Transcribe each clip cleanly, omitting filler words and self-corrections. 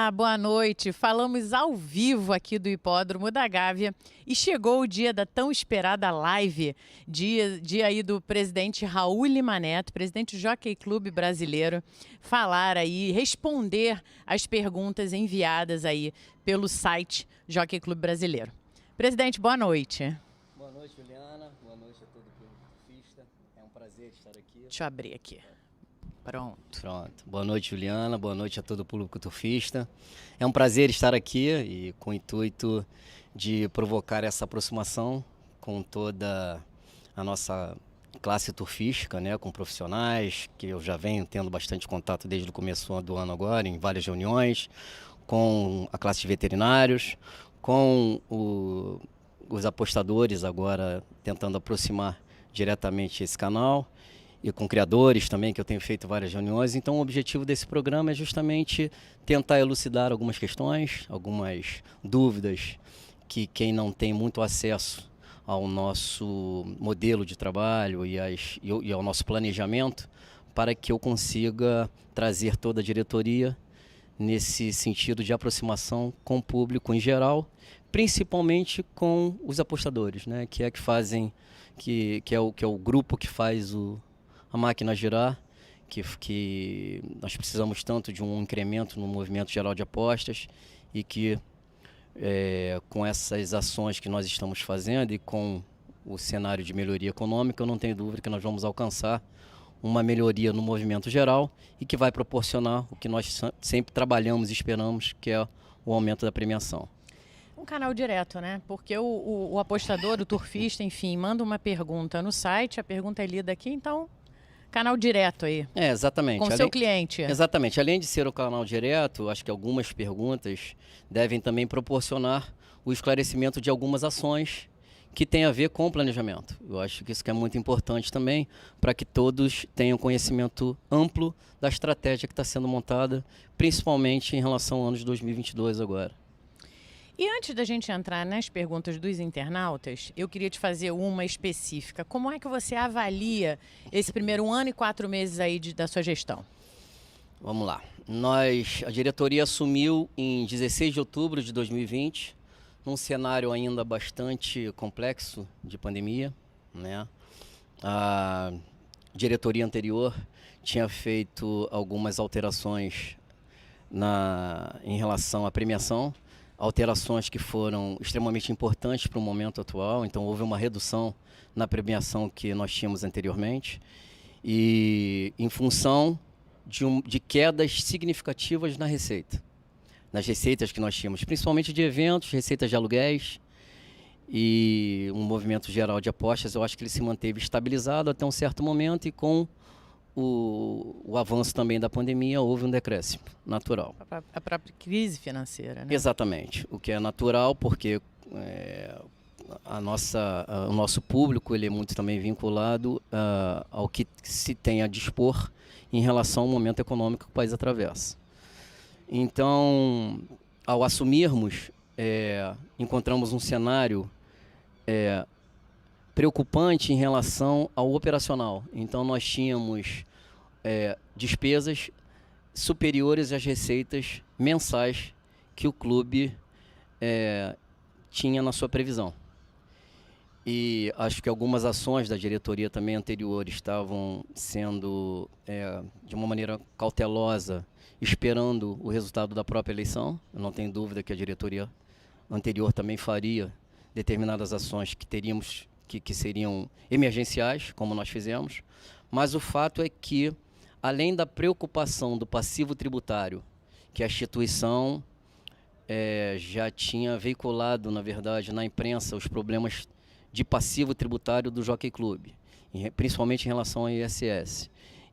Olá, boa noite. Falamos ao vivo aqui do Hipódromo da Gávea e chegou o dia da tão esperada live, dia aí do presidente Raul Lima Neto, presidente do Jockey Clube Brasileiro, falar aí, responder as perguntas enviadas aí pelo site Jockey Clube Brasileiro. Presidente, boa noite. Boa noite, Juliana. Boa noite a todo o público surfista. É um prazer estar aqui. Deixa eu abrir aqui. Pronto. Boa noite, Juliana. Boa noite a todo o público turfista. É um prazer estar aqui e com o intuito de provocar essa aproximação com toda a nossa classe turfística, né, com profissionais, que eu já venho tendo bastante contato desde o começo do ano agora, em várias reuniões, com a classe de veterinários, com os apostadores agora tentando aproximar diretamente esse canal, e com criadores também, que eu tenho feito várias reuniões. Então o objetivo desse programa é justamente tentar elucidar algumas questões, algumas dúvidas que quem não tem muito acesso ao nosso modelo de trabalho e ao nosso planejamento, para que eu consiga trazer toda a diretoria nesse sentido de aproximação com o público em geral, principalmente com os apostadores, né, que é o grupo que faz a máquina girar, que nós precisamos tanto de um incremento no movimento geral de apostas e que com essas ações que nós estamos fazendo e com o cenário de melhoria econômica, eu não tenho dúvida que nós vamos alcançar uma melhoria no movimento geral e que vai proporcionar o que nós sempre trabalhamos e esperamos, que é o aumento da premiação. Um canal direto, né? Porque o apostador, o turfista, enfim, manda uma pergunta no site, a pergunta é lida aqui, então canal direto aí. Exatamente. Com o seu cliente. Exatamente. Além de ser o canal direto, acho que algumas perguntas devem também proporcionar o esclarecimento de algumas ações que têm a ver com o planejamento. Eu acho que isso que é muito importante também, para que todos tenham conhecimento amplo da estratégia que está sendo montada, principalmente em relação ao ano de 2022 agora. E antes da gente entrar nas perguntas dos internautas, eu queria te fazer uma específica. Como é que você avalia esse primeiro ano e 4 meses aí da sua gestão? Vamos lá. A diretoria assumiu em 16 de outubro de 2020, num cenário ainda bastante complexo de pandemia, né? A diretoria anterior tinha feito algumas alterações em relação à premiação, alterações que foram extremamente importantes para o momento atual. Então houve uma redução na premiação que nós tínhamos anteriormente e em função de quedas significativas na receita. Nas receitas que nós tínhamos, principalmente de eventos, receitas de aluguéis e um movimento geral de apostas, eu acho que ele se manteve estabilizado até um certo momento e com o avanço também da pandemia, houve um decréscimo natural. A própria crise financeira, né? Exatamente, o que é natural porque o nosso público ele é muito também vinculado ao que se tem a dispor em relação ao momento econômico que o país atravessa. Então, ao assumirmos, encontramos um cenário preocupante em relação ao operacional. Então nós tínhamos despesas superiores às receitas mensais que o clube tinha na sua previsão. E acho que algumas ações da diretoria também anterior estavam sendo, de uma maneira cautelosa, esperando o resultado da própria eleição. Eu não tenho dúvida que a diretoria anterior também faria determinadas ações que seriam emergenciais, como nós fizemos, mas o fato é que, além da preocupação do passivo tributário, que a instituição já tinha veiculado, na verdade, na imprensa, os problemas de passivo tributário do Jockey Clube, principalmente em relação ao ISS,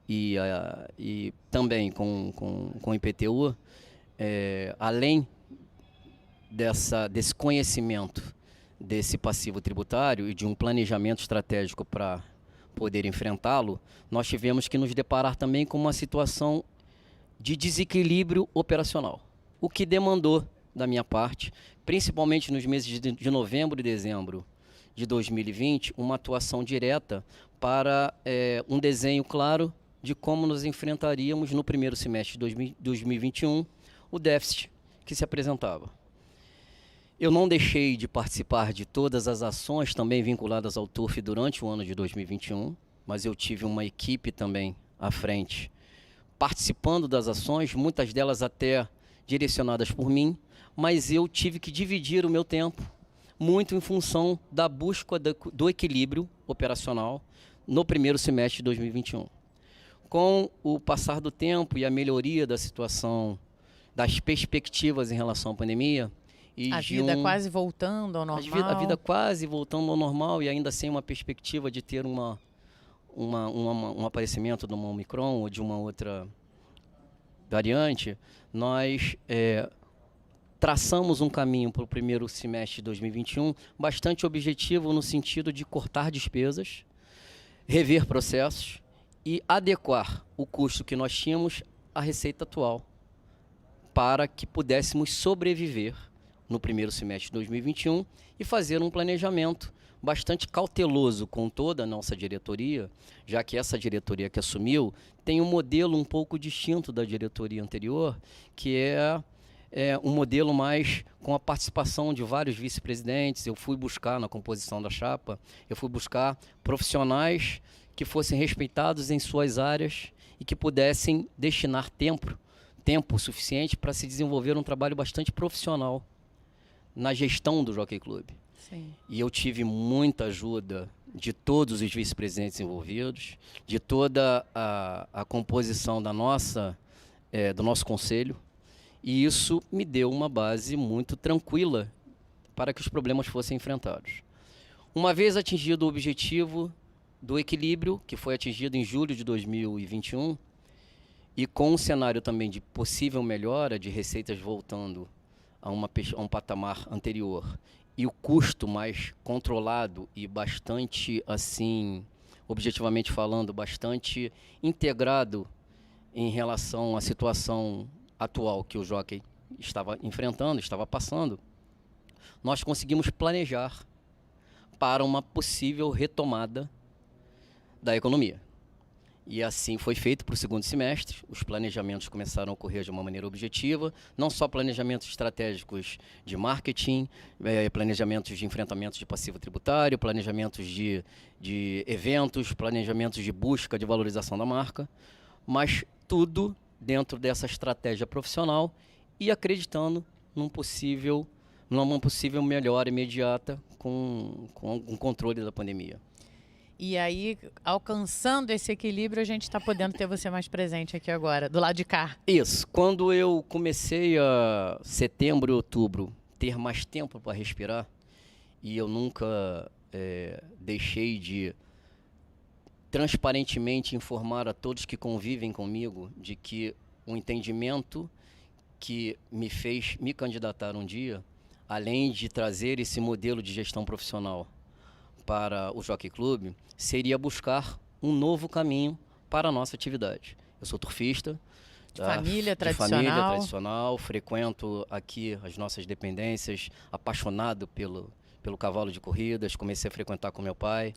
e também com o IPTU, além desse conhecimento desse passivo tributário e de um planejamento estratégico para poder enfrentá-lo, nós tivemos que nos deparar também com uma situação de desequilíbrio operacional, o que demandou, da minha parte, principalmente nos meses de novembro e dezembro de 2020, uma atuação direta para um desenho claro de como nos enfrentaríamos no primeiro semestre de 2021 o déficit que se apresentava. Eu não deixei de participar de todas as ações também vinculadas ao TURF durante o ano de 2021, mas eu tive uma equipe também à frente, participando das ações, muitas delas até direcionadas por mim, mas eu tive que dividir o meu tempo muito em função da busca do equilíbrio operacional no primeiro semestre de 2021. Com o passar do tempo e a melhoria da situação, das perspectivas em relação à pandemia, e a vida quase voltando ao normal. A vida quase voltando ao normal e ainda sem uma perspectiva de ter um aparecimento de uma Omicron ou de uma outra variante, nós traçamos um caminho para o primeiro semestre de 2021 bastante objetivo no sentido de cortar despesas, rever processos e adequar o custo que nós tínhamos à receita atual para que pudéssemos sobreviver no primeiro semestre de 2021 e fazer um planejamento bastante cauteloso com toda a nossa diretoria, já que essa diretoria que assumiu tem um modelo um pouco distinto da diretoria anterior, que é um modelo mais com a participação de vários vice-presidentes. Eu fui buscar na composição da chapa, eu fui buscar profissionais que fossem respeitados em suas áreas e que pudessem destinar tempo suficiente para se desenvolver um trabalho bastante profissional na gestão do Jockey Club. Sim. E eu tive muita ajuda de todos os vice-presidentes envolvidos, de toda a composição do nosso conselho, e isso me deu uma base muito tranquila para que os problemas fossem enfrentados. Uma vez atingido o objetivo do equilíbrio, que foi atingido em julho de 2021, e com um cenário também de possível melhora de receitas voltando a um patamar anterior, e o custo mais controlado e bastante, assim, objetivamente falando, bastante integrado em relação à situação atual que o jockey estava enfrentando, estava passando, nós conseguimos planejar para uma possível retomada da economia. E assim foi feito para o segundo semestre. Os planejamentos começaram a ocorrer de uma maneira objetiva, não só planejamentos estratégicos de marketing, planejamentos de enfrentamento de passivo tributário, planejamentos de eventos, planejamentos de busca de valorização da marca, mas tudo dentro dessa estratégia profissional e acreditando numa possível melhora imediata com o controle da pandemia. E aí, alcançando esse equilíbrio, a gente está podendo ter você mais presente aqui agora, do lado de cá. Isso. Quando eu comecei a setembro e outubro ter mais tempo para respirar, e eu nunca deixei de transparentemente informar a todos que convivem comigo de que o entendimento que me fez me candidatar um dia, além de trazer esse modelo de gestão profissional para o Jockey Club, seria buscar um novo caminho para a nossa atividade. Eu sou turfista, família tradicional, frequento aqui as nossas dependências, apaixonado pelo cavalo de corridas, comecei a frequentar com meu pai.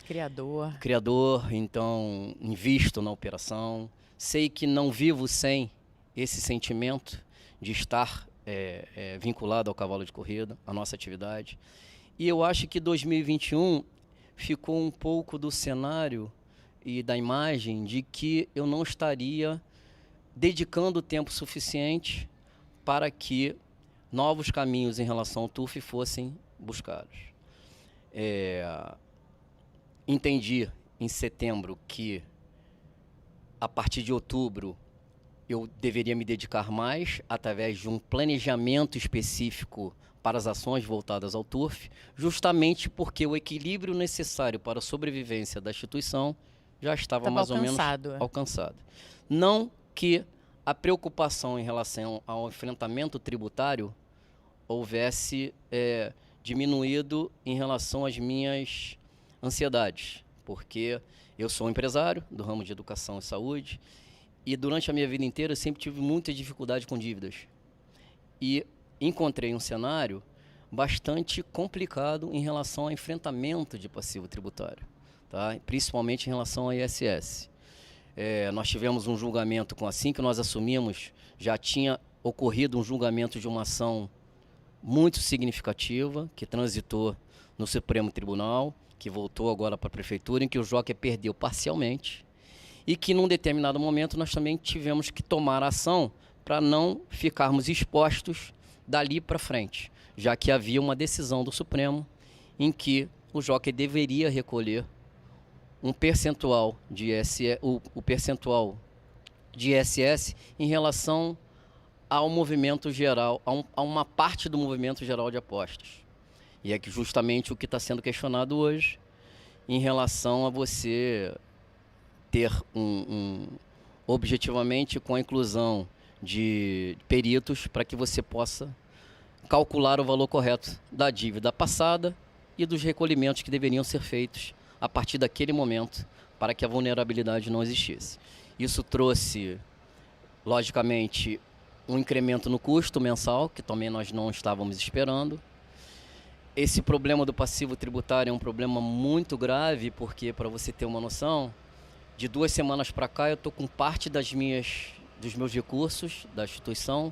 Criador, então invisto na operação. Sei que não vivo sem esse sentimento de estar vinculado ao cavalo de corrida, à nossa atividade. E eu acho que 2021 ficou um pouco do cenário e da imagem de que eu não estaria dedicando tempo suficiente para que novos caminhos em relação ao TURF fossem buscados. Entendi em setembro que a partir de outubro eu deveria me dedicar mais através de um planejamento específico para as ações voltadas ao TURF, justamente porque o equilíbrio necessário para a sobrevivência da instituição já estava mais ou menos alcançado. Não que a preocupação em relação ao enfrentamento tributário houvesse diminuído em relação às minhas ansiedades, porque eu sou um empresário do ramo de educação e saúde e durante a minha vida inteira eu sempre tive muita dificuldade com dívidas. E encontrei um cenário bastante complicado em relação ao enfrentamento de passivo tributário, tá? Principalmente em relação ao ISS. Nós tivemos um julgamento assim que nós assumimos, já tinha ocorrido um julgamento de uma ação muito significativa, que transitou no Supremo Tribunal, que voltou agora para a Prefeitura, em que o Jockey perdeu parcialmente, e que num determinado momento nós também tivemos que tomar ação para não ficarmos expostos dali para frente, já que havia uma decisão do Supremo em que o Jockey deveria recolher um percentual de o percentual de ISS em relação ao movimento geral, a uma parte do movimento geral de apostas. E é que justamente o que está sendo questionado hoje em relação a você ter objetivamente com a inclusão de peritos para que você possa calcular o valor correto da dívida passada e dos recolhimentos que deveriam ser feitos a partir daquele momento para que a vulnerabilidade não existisse. Isso trouxe, logicamente, um incremento no custo mensal, que também nós não estávamos esperando. Esse problema do passivo tributário é um problema muito grave, porque, para você ter uma noção, de 2 semanas para cá eu estou com parte dos meus recursos da instituição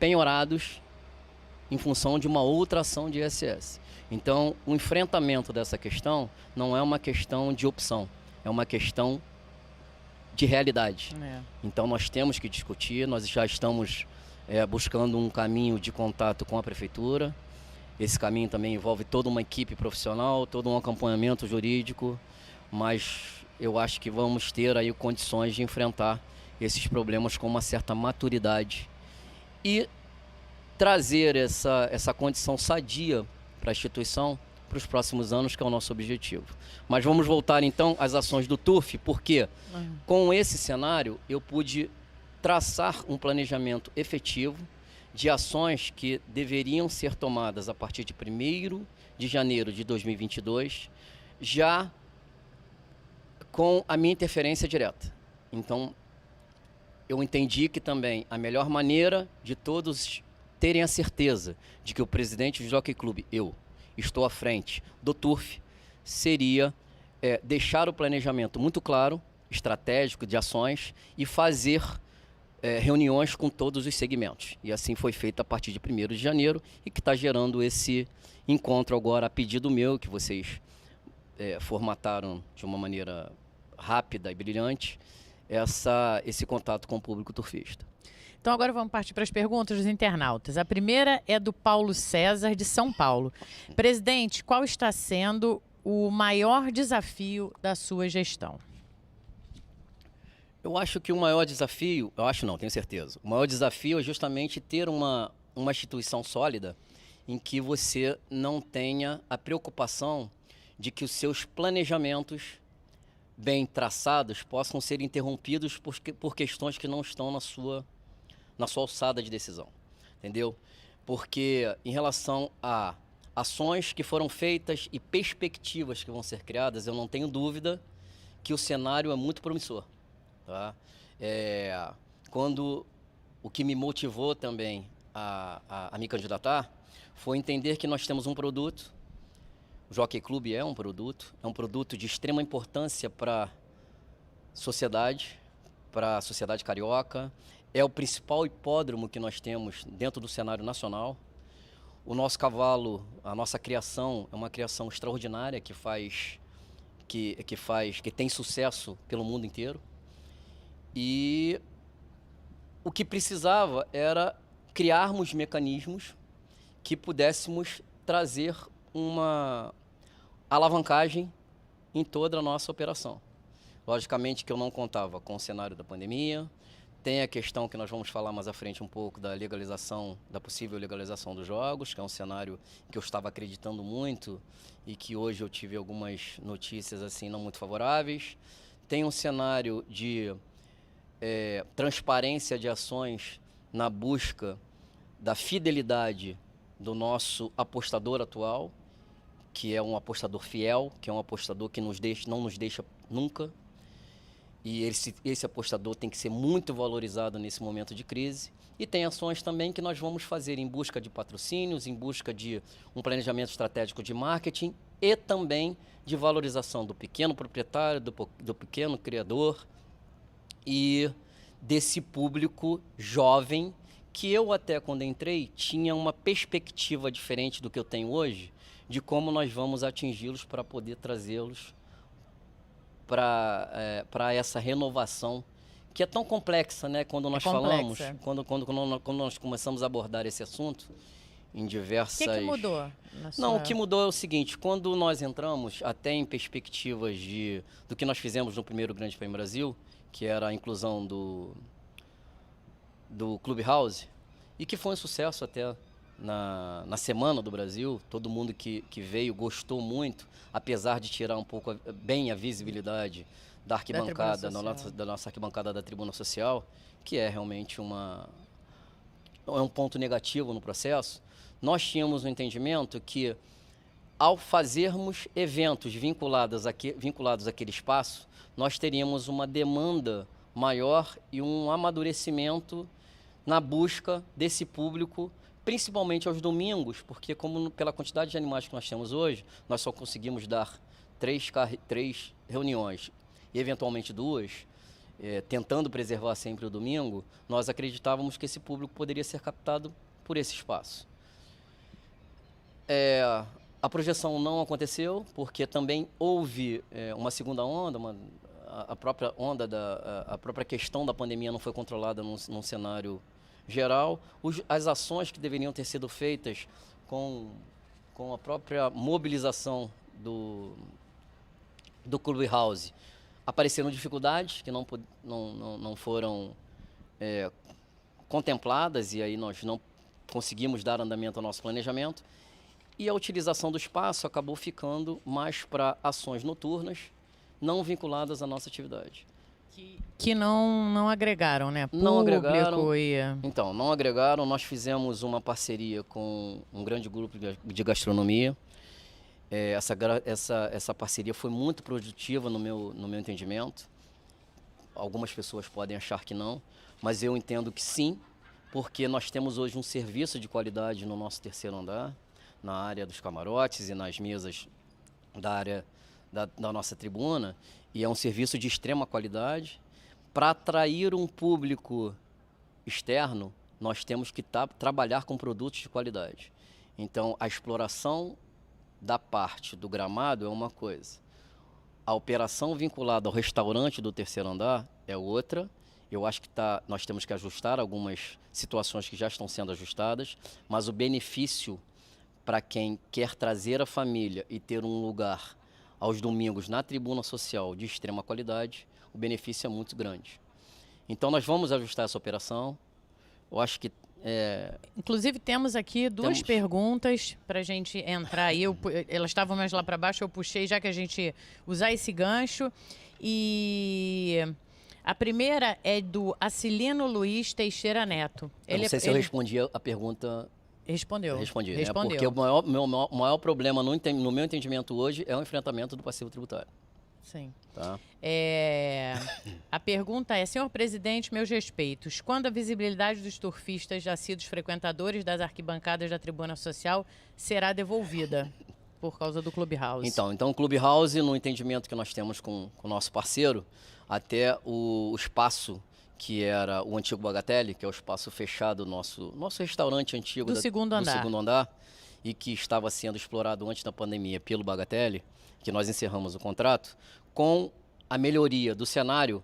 penhorados em função de uma outra ação de ISS. Então, o enfrentamento dessa questão não é uma questão de opção, é uma questão de realidade. Então, nós temos que discutir, nós já estamos buscando um caminho de contato com a Prefeitura. Esse caminho também envolve toda uma equipe profissional, todo um acompanhamento jurídico, mas eu acho que vamos ter aí condições de enfrentar esses problemas com uma certa maturidade e trazer essa condição sadia para a instituição para os próximos anos, que é o nosso objetivo. Mas vamos voltar então às ações do TURF, porque com esse cenário eu pude traçar um planejamento efetivo de ações que deveriam ser tomadas a partir de 1º de janeiro de 2022, já com a minha interferência direta. Então, eu entendi que também a melhor maneira de todos terem a certeza de que o presidente do Jockey Club, eu, estou à frente do TURF, seria deixar o planejamento muito claro, estratégico de ações e fazer reuniões com todos os segmentos. E assim foi feito a partir de 1º de janeiro e que está gerando esse encontro agora a pedido meu, que vocês formataram de uma maneira rápida e brilhante, esse contato com o público turfista. Então agora vamos partir para as perguntas dos internautas. A primeira é do Paulo César, de São Paulo. Presidente, qual está sendo o maior desafio da sua gestão? Eu acho que o maior desafio, tenho certeza. O maior desafio é justamente ter uma instituição sólida em que você não tenha a preocupação de que os seus planejamentos bem traçados possam ser interrompidos por questões que não estão na sua alçada de decisão, entendeu? Porque em relação a ações que foram feitas e perspectivas que vão ser criadas, eu não tenho dúvida que o cenário é muito promissor. Tá? Quando o que me motivou também a me candidatar foi entender que nós temos um produto, o Jockey Club é um produto de extrema importância para a sociedade carioca, é o principal hipódromo que nós temos dentro do cenário nacional. O nosso cavalo, a nossa criação é uma criação extraordinária que tem sucesso pelo mundo inteiro. E o que precisava era criarmos mecanismos que pudéssemos trazer uma alavancagem em toda a nossa operação. Logicamente que eu não contava com o cenário da pandemia, tem a questão que nós vamos falar mais à frente um pouco da possível legalização dos jogos, que é um cenário que eu estava acreditando muito e que hoje eu tive algumas notícias assim não muito favoráveis. Tem um cenário de transparência de ações na busca da fidelidade do nosso apostador atual, que é um apostador fiel, que é um apostador que não nos deixa nunca. E esse apostador tem que ser muito valorizado nesse momento de crise. E tem ações também que nós vamos fazer em busca de patrocínios, em busca de um planejamento estratégico de marketing e também de valorização do pequeno proprietário, do pequeno criador e desse público jovem que eu até quando entrei tinha uma perspectiva diferente do que eu tenho hoje, de como nós vamos atingi-los para poder trazê-los para essa renovação que é tão complexa, né? Quando nós falamos, quando nós começamos a abordar esse assunto em diversas... O que mudou? Não, o que mudou é o seguinte, quando nós entramos, até em perspectivas do que nós fizemos no primeiro Grande Prêmio Brasil, que era a inclusão do Clubhouse, e que foi um sucesso até na Semana do Brasil, todo mundo que veio gostou muito, apesar de tirar um pouco bem a visibilidade da arquibancada, da nossa arquibancada da Tribuna Social, que é realmente um ponto negativo no processo. Nós tínhamos um entendimento que, ao fazermos eventos vinculados àquele espaço, nós teríamos uma demanda maior e um amadurecimento na busca desse público, principalmente aos domingos, porque pela quantidade de animais que nós temos hoje, nós só conseguimos dar três reuniões e eventualmente 2, tentando preservar sempre o domingo. Nós acreditávamos que esse público poderia ser captado por esse espaço. A projeção não aconteceu, porque também houve uma segunda onda, a própria questão da pandemia não foi controlada num cenário geral. As ações que deveriam ter sido feitas com a própria mobilização do Clubhouse apareceram dificuldades que não foram contempladas, e aí nós não conseguimos dar andamento ao nosso planejamento, e a utilização do espaço acabou ficando mais para ações noturnas, não vinculadas à nossa atividade. Que não agregaram, né? Não agregaram. Então, não agregaram. Nós fizemos uma parceria com um grande grupo de gastronomia. Essa parceria foi muito produtiva no meu entendimento. Algumas pessoas podem achar que não, mas eu entendo que sim, porque nós temos hoje um serviço de qualidade no nosso terceiro andar, na área dos camarotes e nas mesas da área da nossa tribuna, e é um serviço de extrema qualidade. Para atrair um público externo, nós temos que trabalhar com produtos de qualidade. Então, a exploração da parte do gramado é uma coisa. A operação vinculada ao restaurante do terceiro andar é outra. Eu acho que nós temos que ajustar algumas situações que já estão sendo ajustadas, mas o benefício para quem quer trazer a família e ter um lugar aos domingos na tribuna social de extrema qualidade, o benefício é muito grande. Então nós vamos ajustar essa operação. Eu acho que... Inclusive temos aqui duas perguntas para a gente entrar aí. Elas estavam mais lá para baixo, eu puxei já que a gente usar esse gancho. E a primeira é do Acilino Luiz Teixeira Neto. Eu não sei se eu respondi a pergunta... Respondeu. Respondi. Né? Porque o maior problema, no meu entendimento hoje, é o enfrentamento do passivo tributário. Sim. Tá? A pergunta é: senhor presidente, meus respeitos, quando a visibilidade dos turfistas assíduos frequentadores das arquibancadas da Tribuna Social será devolvida por causa do Clubhouse? Então o Clubhouse, no entendimento que nós temos com o nosso parceiro, até o espaço que era o antigo Bagatelle, que é o espaço fechado, nosso restaurante antigo do segundo andar, e que estava sendo explorado antes da pandemia pelo Bagatelle, que nós encerramos o contrato, com a melhoria do cenário,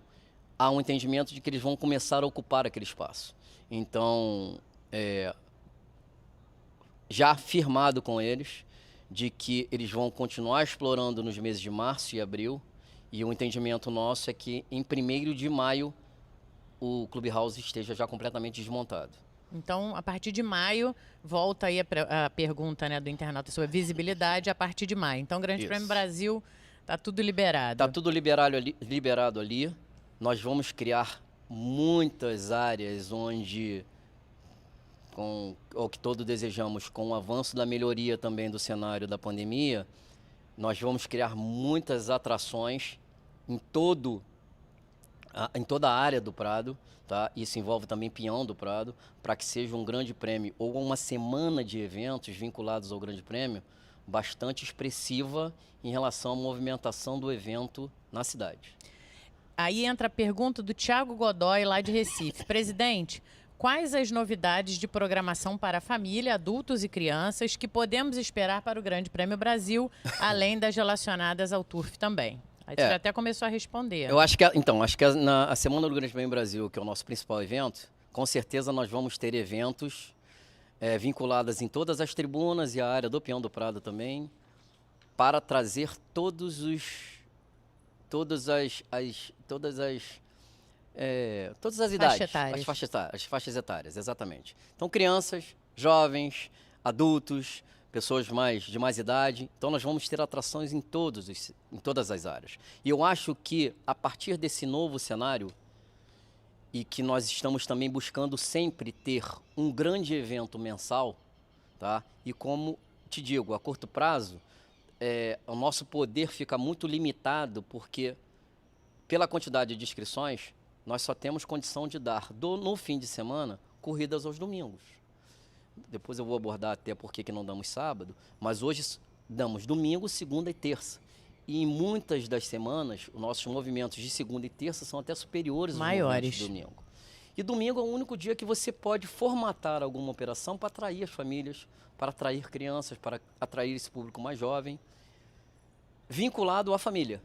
há um entendimento de que eles vão começar a ocupar aquele espaço. Então, já firmado com eles, de que eles vão continuar explorando nos meses de março e abril, e o entendimento nosso é que em 1º de maio o Clubhouse esteja já completamente desmontado. Então, a partir de maio, volta aí a pergunta, né, do internauta sobre visibilidade a partir de maio. Então, Grande Prêmio Brasil, está tudo liberado. Está tudo liberado ali. Nós vamos criar muitas áreas onde, o que todos desejamos, com o avanço da melhoria também do cenário da pandemia, nós vamos criar muitas atrações em toda a área do Prado, tá? Isso envolve também Pinhão do Prado, para que seja um grande prêmio ou uma semana de eventos vinculados ao grande prêmio bastante expressiva em relação à movimentação do evento na cidade. Aí entra a pergunta do Thiago Godoy, lá de Recife. Presidente, quais as novidades de programação para a família, adultos e crianças que podemos esperar para o Grande Prêmio Brasil, além das relacionadas ao Turf também? Aí você já até começou a responder. Eu acho que, a Semana do Grande Prêmio Brasil, que é o nosso principal evento, com certeza nós vamos ter eventos vinculados em todas as tribunas e a área do Peão do Prado também, para trazer todas as idades, as faixas etárias, exatamente. Então, crianças, jovens, adultos, pessoas de mais idade. Então, nós vamos ter atrações em todas as áreas. E eu acho que, a partir desse novo cenário, e que nós estamos também buscando sempre ter um grande evento mensal, tá? E como te digo, a curto prazo, o nosso poder fica muito limitado, porque, pela quantidade de inscrições, nós só temos condição de dar, no fim de semana, corridas aos domingos. Depois eu vou abordar até por que não damos sábado, mas hoje damos domingo, segunda e terça. E em muitas das semanas, os nossos movimentos de segunda e terça são até superiores aos movimentos de domingo. E domingo é o único dia que você pode formatar alguma operação para atrair as famílias, para atrair crianças, para atrair esse público mais jovem, vinculado à família.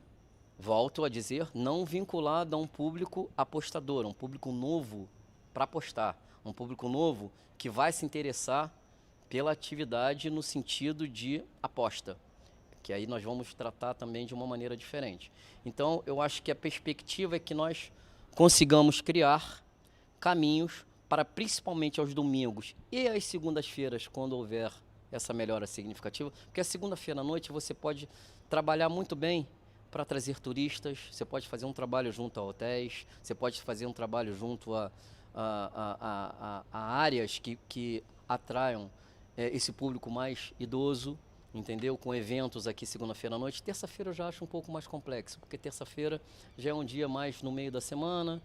Volto a dizer, não vinculado a um público apostador, um público novo para apostar, um público novo que vai se interessar pela atividade no sentido de aposta, que aí nós vamos tratar também de uma maneira diferente. Então, eu acho que a perspectiva é que nós consigamos criar caminhos para, principalmente aos domingos e às segundas-feiras, quando houver essa melhora significativa, porque a segunda-feira à noite você pode trabalhar muito bem para trazer turistas, você pode fazer um trabalho junto a hotéis, você pode fazer um trabalho junto a áreas que atraiam esse público mais idoso, entendeu? Com eventos aqui segunda-feira à noite. Terça-feira eu já acho um pouco mais complexo, porque terça-feira já é um dia mais no meio da semana,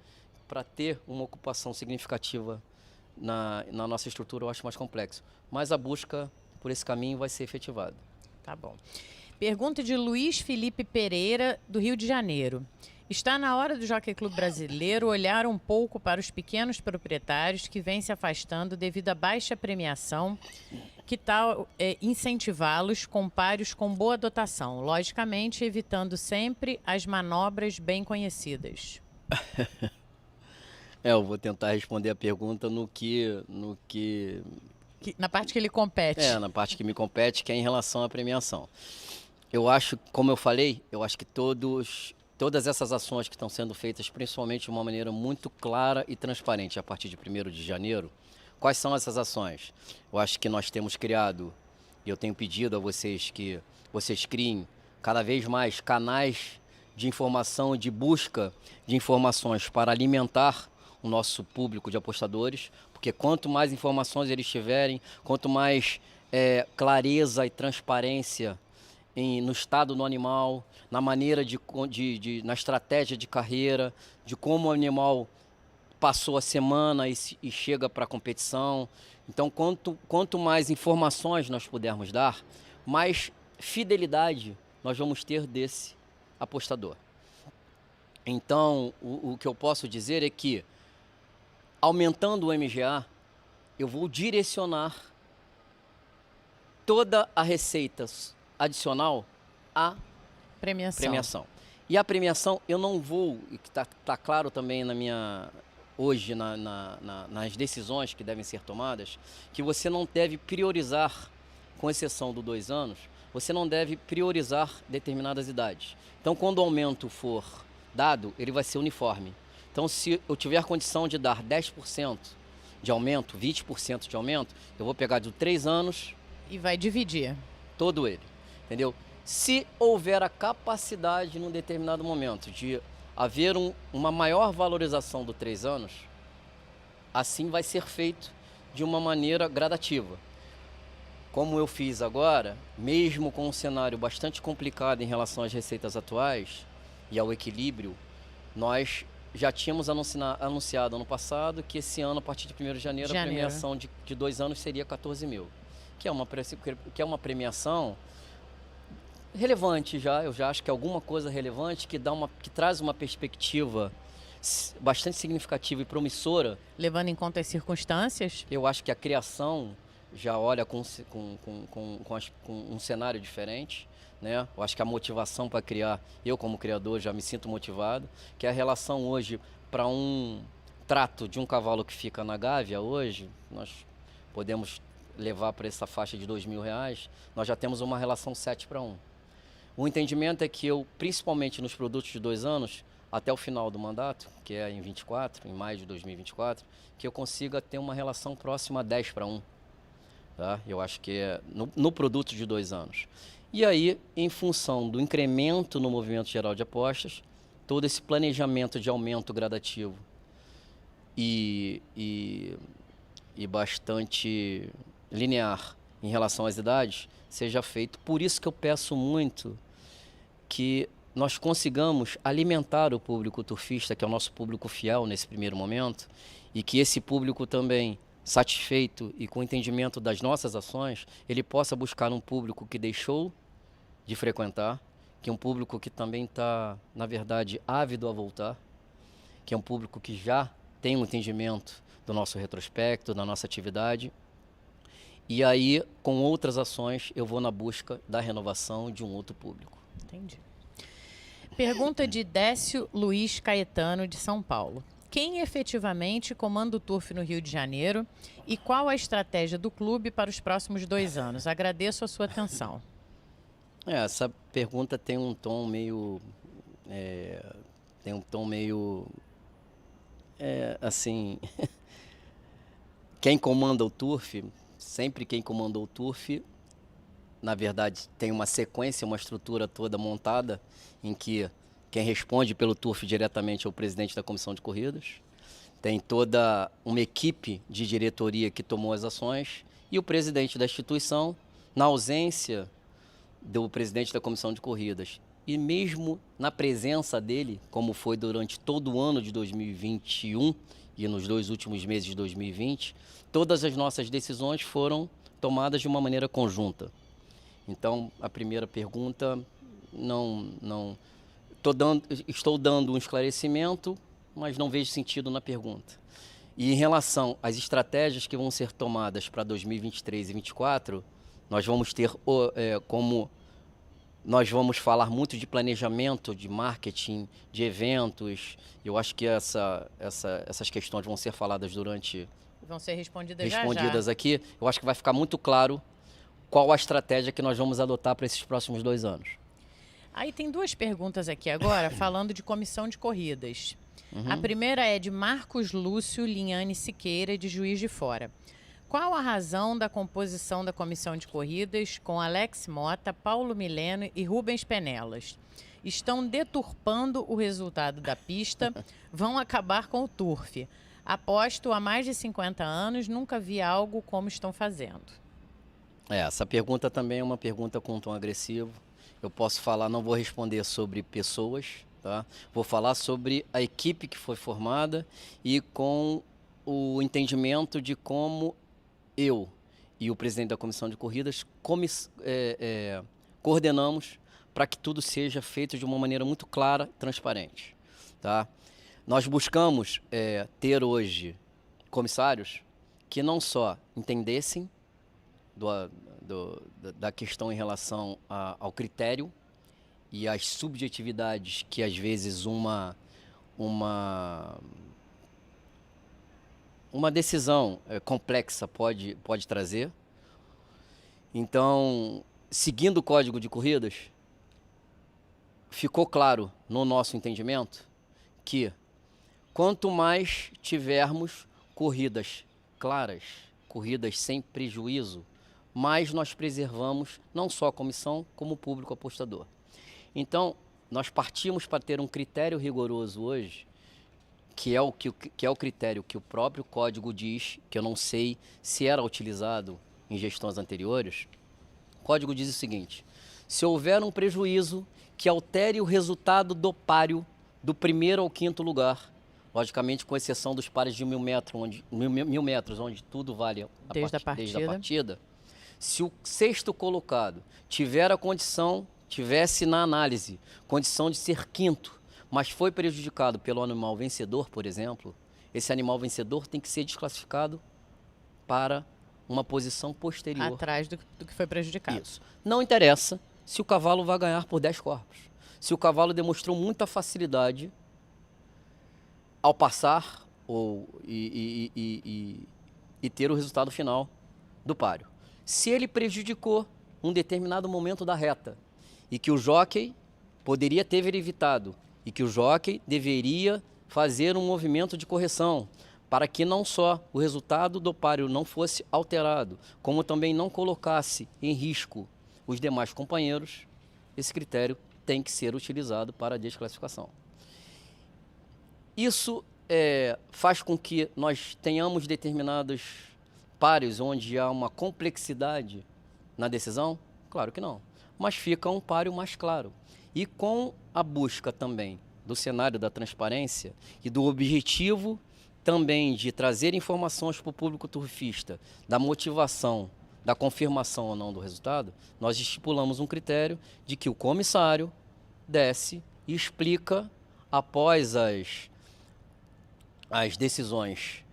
para ter uma ocupação significativa na nossa estrutura eu acho mais complexo. Mas a busca por esse caminho vai ser efetivada. Tá bom. Pergunta de Luiz Felipe Pereira, do Rio de Janeiro. Está na hora do Jockey Clube Brasileiro olhar um pouco para os pequenos proprietários que vêm se afastando devido à baixa premiação. Que tal incentivá-los com páreos com boa dotação? Logicamente, evitando sempre as manobras bem conhecidas. Eu vou tentar responder a pergunta na parte que ele compete. Na parte que me compete, que é em relação à premiação. Eu acho, como eu falei, eu acho que todas essas ações que estão sendo feitas, principalmente de uma maneira muito clara e transparente a partir de 1º de janeiro, quais são essas ações? Eu acho que nós temos criado, e eu tenho pedido a vocês que vocês criem cada vez mais canais de informação e de busca de informações para alimentar o nosso público de apostadores, porque quanto mais informações eles tiverem, quanto mais clareza e transparência no estado do animal, na maneira na estratégia de carreira, de como o animal passou a semana e chega para a competição. Então, quanto mais informações nós pudermos dar, mais fidelidade nós vamos ter desse apostador. Então, o que eu posso dizer é que, aumentando o MGA, eu vou direcionar toda a receita adicional à premiação. E a premiação, eu não vou, que está claro também hoje nas decisões que devem ser tomadas, que você não deve priorizar, com exceção do 2 anos, você não deve priorizar determinadas idades. Então, quando o aumento for dado, ele vai ser uniforme. Então, se eu tiver condição de dar 10% de aumento, 20% de aumento, eu vou pegar de 3 anos... E vai dividir. Todo ele, entendeu? Se houver a capacidade, num determinado momento, de haver uma maior valorização do 3 anos, assim vai ser feito de uma maneira gradativa. Como eu fiz agora, mesmo com um cenário bastante complicado em relação às receitas atuais e ao equilíbrio, nós já tínhamos anunciado ano passado que esse ano, a partir de 1º de janeiro, a premiação de 2 anos seria 14 mil, que é uma premiação relevante já. Eu já acho que é alguma coisa relevante que traz uma perspectiva bastante significativa e promissora. Levando em conta as circunstâncias? Eu acho que a criação já olha com um cenário diferente, né? Eu acho que a motivação para criar, eu como criador já me sinto motivado, que a relação hoje para um trato de um cavalo que fica na Gávea hoje, nós podemos levar para essa faixa de R$ 2.000, nós já temos uma relação 7-1. O entendimento é que eu, principalmente nos produtos de 2 anos, até o final do mandato, que é em 24, em maio de 2024, que eu consiga ter uma relação próxima a 10-1. Tá? Eu acho que é no produto de 2 anos. E aí, em função do incremento no movimento geral de apostas, todo esse planejamento de aumento gradativo e bastante linear em relação às idades, seja feito. Por isso que eu peço muito que nós consigamos alimentar o público turfista, que é o nosso público fiel nesse primeiro momento, e que esse público também, satisfeito e com entendimento das nossas ações, ele possa buscar um público que deixou de frequentar, que é um público que também está, na verdade, ávido a voltar, que é um público que já tem um entendimento do nosso retrospecto, da nossa atividade. E aí, com outras ações, eu vou na busca da renovação de um outro público. Entendi. Pergunta de Décio Luiz Caetano, de São Paulo. Quem efetivamente comanda o Turf no Rio de Janeiro e qual a estratégia do clube para os próximos 2 anos? Agradeço a sua atenção. Essa pergunta tem um tom meio... assim... Quem comanda o Turf, sempre quem comandou o Turf, na verdade, tem uma sequência, uma estrutura toda montada em que quem responde pelo Turf diretamente é o presidente da comissão de corridas. Tem toda uma equipe de diretoria que tomou as ações e o presidente da instituição, na ausência do presidente da comissão de corridas. E mesmo na presença dele, como foi durante todo o ano de 2021 e nos 2 últimos meses de 2020, todas as nossas decisões foram tomadas de uma maneira conjunta. Então, a primeira pergunta, estou dando um esclarecimento, mas não vejo sentido na pergunta. E em relação às estratégias que vão ser tomadas para 2023 e 2024, nós vamos ter, como nós vamos falar muito de planejamento, de marketing, de eventos. Eu acho que essas questões vão ser faladas Vão ser respondidas já. Aqui. Eu acho que vai ficar muito claro qual a estratégia que nós vamos adotar para esses próximos 2 anos. Aí tem 2 perguntas aqui agora, falando de comissão de corridas. A primeira é de Marcos Lúcio Linhane Siqueira, de Juiz de Fora. Qual a razão da composição da comissão de corridas com Alex Mota, Paulo Mileno e Rubens Penelas? Estão deturpando o resultado da pista, vão acabar com o Turf. Aposto há mais de 50 anos, nunca vi algo como estão fazendo. Essa pergunta também é uma pergunta com um tom agressivo. Eu posso falar, não vou responder sobre pessoas, tá? Vou falar sobre a equipe que foi formada e com o entendimento de como eu e o presidente da comissão de corridas coordenamos para que tudo seja feito de uma maneira muito clara e transparente. Tá? Nós buscamos ter hoje comissários que não só entendessem da questão em relação ao critério e às subjetividades que às vezes uma decisão complexa pode trazer. Então, seguindo o Código de Corridas, ficou claro no nosso entendimento que quanto mais tivermos corridas claras, corridas sem prejuízo, mais nós preservamos não só a comissão, como o público apostador. Então, nós partimos para ter um critério rigoroso hoje, que é o critério que o próprio código diz, que eu não sei se era utilizado em gestões anteriores. O código diz o seguinte: se houver um prejuízo que altere o resultado do páreo do 1º ao 5º lugar, logicamente com exceção dos pares de 1.000 metros, onde tudo vale desde a partida, se o 6º colocado tiver tivesse na análise condição de ser 5º, mas foi prejudicado pelo animal vencedor, por exemplo, esse animal vencedor tem que ser desclassificado para uma posição posterior. Atrás do que foi prejudicado. Isso. Não interessa se o cavalo vai ganhar por 10 corpos. Se o cavalo demonstrou muita facilidade ao passar e ter o resultado final do páreo. Se ele prejudicou um determinado momento da reta e que o jockey poderia ter evitado e que o jockey deveria fazer um movimento de correção para que não só o resultado do páreo não fosse alterado, como também não colocasse em risco os demais companheiros, esse critério tem que ser utilizado para a desclassificação. Isso faz com que nós tenhamos determinados páreos onde há uma complexidade na decisão? Claro que não, mas fica um páreo mais claro. E com a busca também do cenário da transparência e do objetivo também de trazer informações para o público turfista, da motivação, da confirmação ou não do resultado, nós estipulamos um critério de que o comissário desce e explica, após as decisões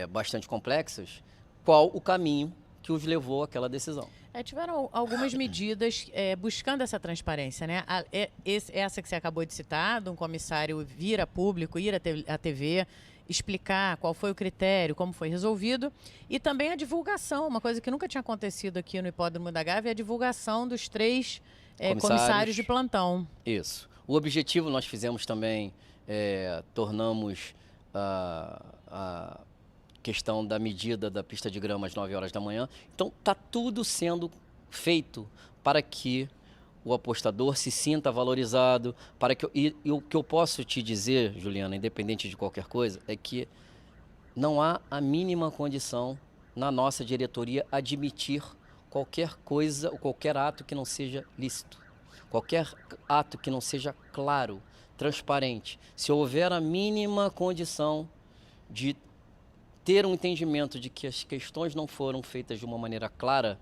bastante complexas, qual o caminho que os levou àquela decisão. Tiveram algumas medidas buscando essa transparência, né? Essa que você acabou de citar, de um comissário vir a público, ir à TV, explicar qual foi o critério, como foi resolvido, e também a divulgação, uma coisa que nunca tinha acontecido aqui no Hipódromo da Gávea, é a divulgação dos 3 comissários de plantão. Isso. O objetivo nós fizemos também, tornamos a questão da medida da pista de grama às 9 horas da manhã. Então, está tudo sendo feito para que o apostador se sinta valorizado, para que e o que eu posso te dizer, Juliana, independente de qualquer coisa, é que não há a mínima condição na nossa diretoria admitir qualquer coisa ou qualquer ato que não seja lícito, qualquer ato que não seja claro, transparente. Se houver a mínima condição de ter um entendimento de que as questões não foram feitas de uma maneira clara,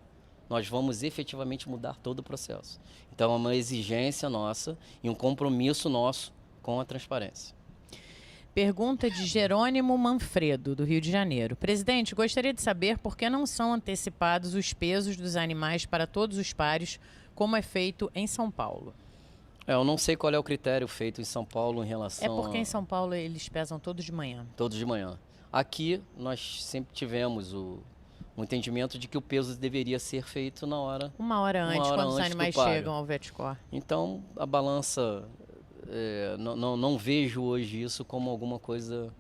nós vamos efetivamente mudar todo o processo. Então, é uma exigência nossa e um compromisso nosso com a transparência. Pergunta de Jerônimo Manfredo, do Rio de Janeiro. Presidente, gostaria de saber por que não são antecipados os pesos dos animais para todos os páreos, como é feito em São Paulo. Eu não sei qual é o critério feito em São Paulo em relação... É porque em São Paulo eles pesam todos de manhã. Todos de manhã. Aqui nós sempre tivemos o entendimento de que o peso deveria ser feito na hora... Uma hora antes, quando os animais chegam ao VetScore. Então, a balança... não vejo hoje isso como alguma coisa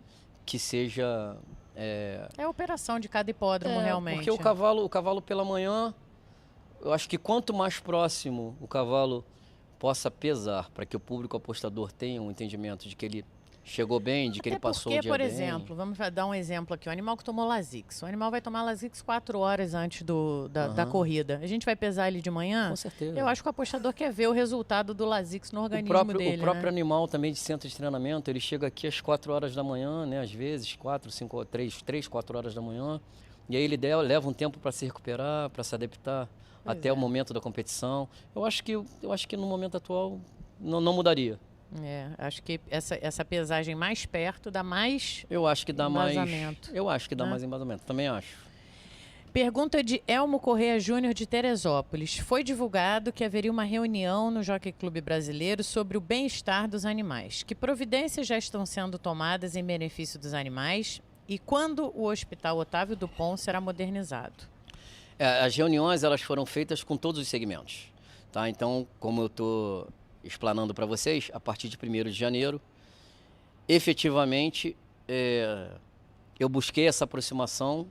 que seja... É a operação de cada hipódromo, realmente. Porque o cavalo pela manhã, eu acho que quanto mais próximo o cavalo possa pesar, para que o público apostador tenha um entendimento de que ele chegou bem, de que ele passou o dia bem. Por exemplo, vamos dar um exemplo aqui, o animal que tomou Lasix. O animal vai tomar Lasix 4 horas antes da corrida. A gente vai pesar ele de manhã? Com certeza. Eu acho que o apostador quer ver o resultado do Lasix no organismo dele. O próprio animal também de centro de treinamento, ele chega aqui às 4 horas da manhã, né? Às vezes 3, 4 horas da manhã. E aí ele leva um tempo para se recuperar, para se adaptar até o momento da competição. Eu acho que no momento atual não mudaria. Acho que essa pesagem mais perto dá mais Eu acho que dá embasamento. Eu acho que dá mais embasamento, também acho. Pergunta de Elmo Correia Júnior de Teresópolis. Foi divulgado que haveria uma reunião no Jockey Clube Brasileiro sobre o bem-estar dos animais. Que providências já estão sendo tomadas em benefício dos animais e quando o Hospital Otávio Dupont será modernizado? As reuniões elas foram feitas com todos os segmentos. Tá? Então, como eu estou explanando para vocês, a partir de 1º de janeiro, efetivamente, eu busquei essa aproximação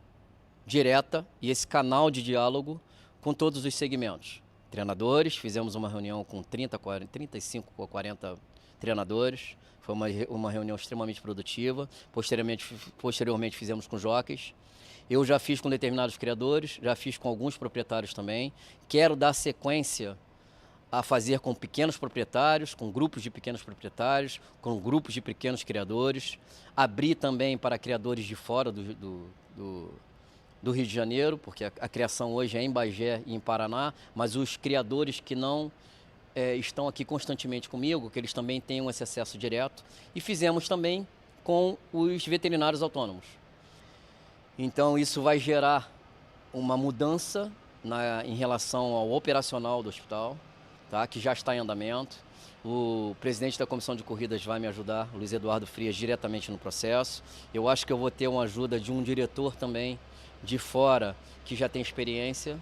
direta e esse canal de diálogo com todos os segmentos. Treinadores, fizemos uma reunião com 35 ou 40 treinadores, foi uma reunião extremamente produtiva. Posteriormente fizemos com jockeys. Eu já fiz com determinados criadores, já fiz com alguns proprietários também. Quero dar sequência a fazer com pequenos proprietários, com grupos de pequenos proprietários, com grupos de pequenos criadores. Abrir também para criadores de fora do Rio de Janeiro, porque a criação hoje é em Bagé e em Paraná, mas os criadores que não estão aqui constantemente comigo, que eles também tenham esse acesso direto, e fizemos também com os veterinários autônomos. Então isso vai gerar uma mudança em relação ao operacional do hospital, tá? Que já está em andamento. O presidente da comissão de corridas vai me ajudar, Luiz Eduardo Frias, diretamente no processo. Eu acho que eu vou ter uma ajuda de um diretor também de fora, que já tem experiência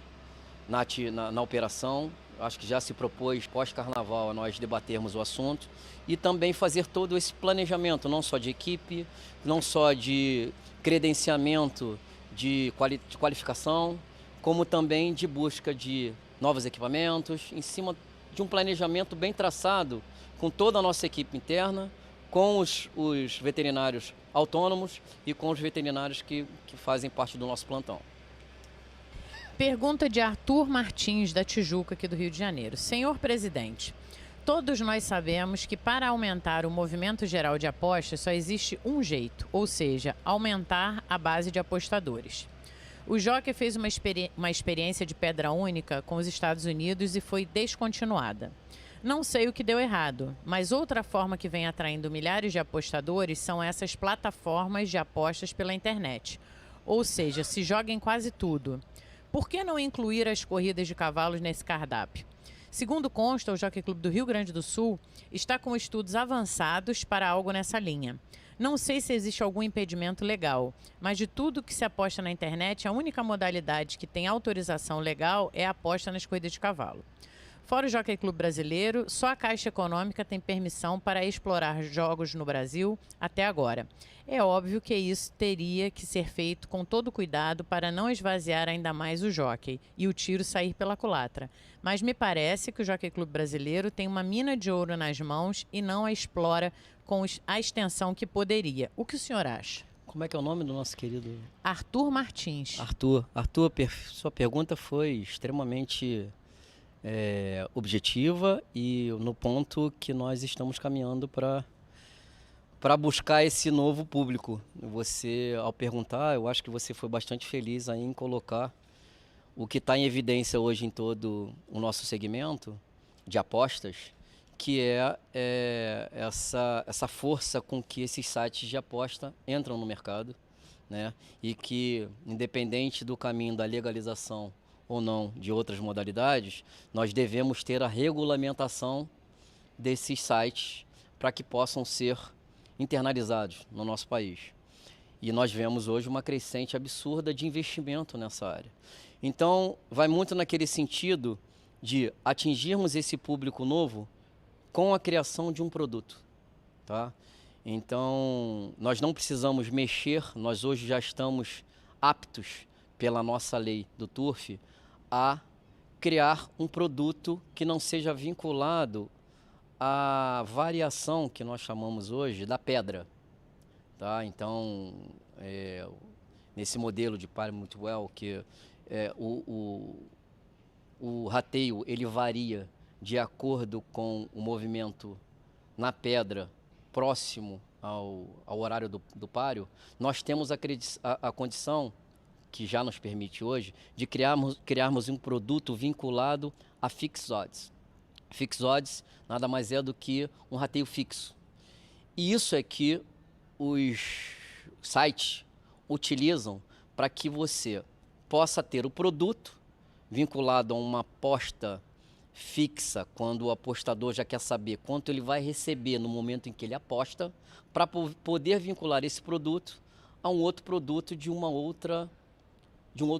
na operação. Acho que já se propôs, pós-carnaval, a nós debatermos o assunto e também fazer todo esse planejamento, não só de equipe, não só de credenciamento, de qualificação, como também de busca de novos equipamentos, em cima de um planejamento bem traçado com toda a nossa equipe interna, com os veterinários autônomos e com os veterinários que fazem parte do nosso plantão. Pergunta de Arthur Martins, da Tijuca, aqui do Rio de Janeiro. Senhor presidente, todos nós sabemos que para aumentar o movimento geral de apostas só existe um jeito, ou seja, aumentar a base de apostadores. O Jockey fez uma experiência de pedra única com os Estados Unidos e foi descontinuada. Não sei o que deu errado, mas outra forma que vem atraindo milhares de apostadores são essas plataformas de apostas pela internet. Ou seja, se joga em quase tudo. Por que não incluir as corridas de cavalos nesse cardápio? Segundo consta, o Jockey Club do Rio Grande do Sul está com estudos avançados para algo nessa linha. Não sei se existe algum impedimento legal, mas de tudo que se aposta na internet, a única modalidade que tem autorização legal é a aposta nas corridas de cavalo. Fora o Jockey Club brasileiro, só a Caixa Econômica tem permissão para explorar jogos no Brasil até agora. É óbvio que isso teria que ser feito com todo cuidado para não esvaziar ainda mais o jockey e o tiro sair pela culatra. Mas me parece que o Jockey Club brasileiro tem uma mina de ouro nas mãos e não a explora com a extensão que poderia. O que o senhor acha? Como é que é o nome do nosso querido? Arthur Martins. Arthur, sua pergunta foi extremamente objetiva e no ponto que nós estamos caminhando para buscar esse novo público. Você, ao perguntar, eu acho que você foi bastante feliz aí em colocar o que está em evidência hoje em todo o nosso segmento de apostas, que é essa força com que esses sites de aposta entram no mercado, né? E que, independente do caminho da legalização ou não de outras modalidades, nós devemos ter a regulamentação desses sites para que possam ser internalizados no nosso país. E nós vemos hoje uma crescente absurda de investimento nessa área. Então, vai muito naquele sentido de atingirmos esse público novo com a criação de um produto, tá? Então, nós não precisamos mexer, nós hoje já estamos aptos pela nossa lei do TURF a criar um produto que não seja vinculado à variação que nós chamamos hoje da pedra, tá? Então, nesse modelo de Paramount Well, que o rateio ele varia de acordo com o movimento na pedra próximo ao horário do páreo, nós temos a condição, que já nos permite hoje, de criarmos um produto vinculado a fixed odds. Fixed odds nada mais é do que um rateio fixo. E isso é que os sites utilizam para que você possa ter o produto vinculado a uma aposta fixa, quando o apostador já quer saber quanto ele vai receber no momento em que ele aposta, para poder vincular esse produto a um outro produto de um outro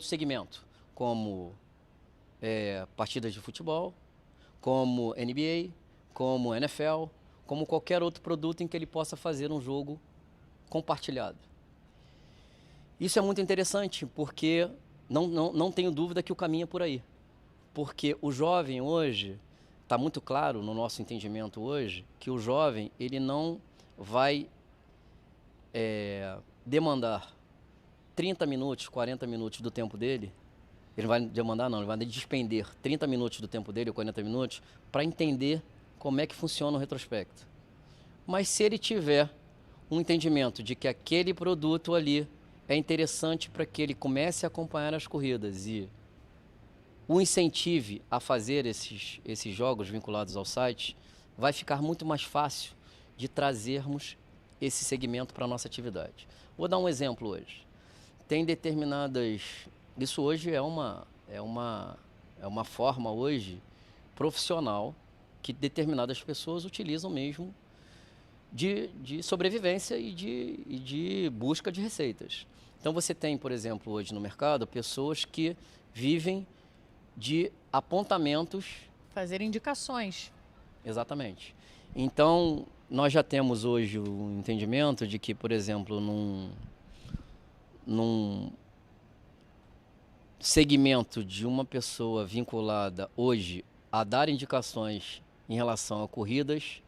segmento, como partidas de futebol, como NBA, como NFL, como qualquer outro produto em que ele possa fazer um jogo compartilhado. Isso é muito interessante, porque não tenho dúvida que o caminho é por aí. Porque o jovem hoje, está muito claro no nosso entendimento hoje, que o jovem ele não vai demandar 30 minutos, 40 minutos do tempo dele, ele vai demandar não, ele vai despender 30 minutos do tempo dele, ou 40 minutos, para entender como é que funciona o retrospecto. Mas se ele tiver um entendimento de que aquele produto ali é interessante para que ele comece a acompanhar as corridas e o incentive a fazer esses jogos vinculados ao site, vai ficar muito mais fácil de trazermos esse segmento para a nossa atividade. Vou dar um exemplo hoje. Tem determinadas... Isso hoje é uma forma hoje profissional que determinadas pessoas utilizam mesmo de sobrevivência e de busca de receitas. Então você tem, por exemplo, hoje no mercado, pessoas que vivem de apontamentos. Fazer indicações. Exatamente. Então, nós já temos hoje o entendimento de que, por exemplo, num segmento de uma pessoa vinculada hoje a dar indicações em relação a corridas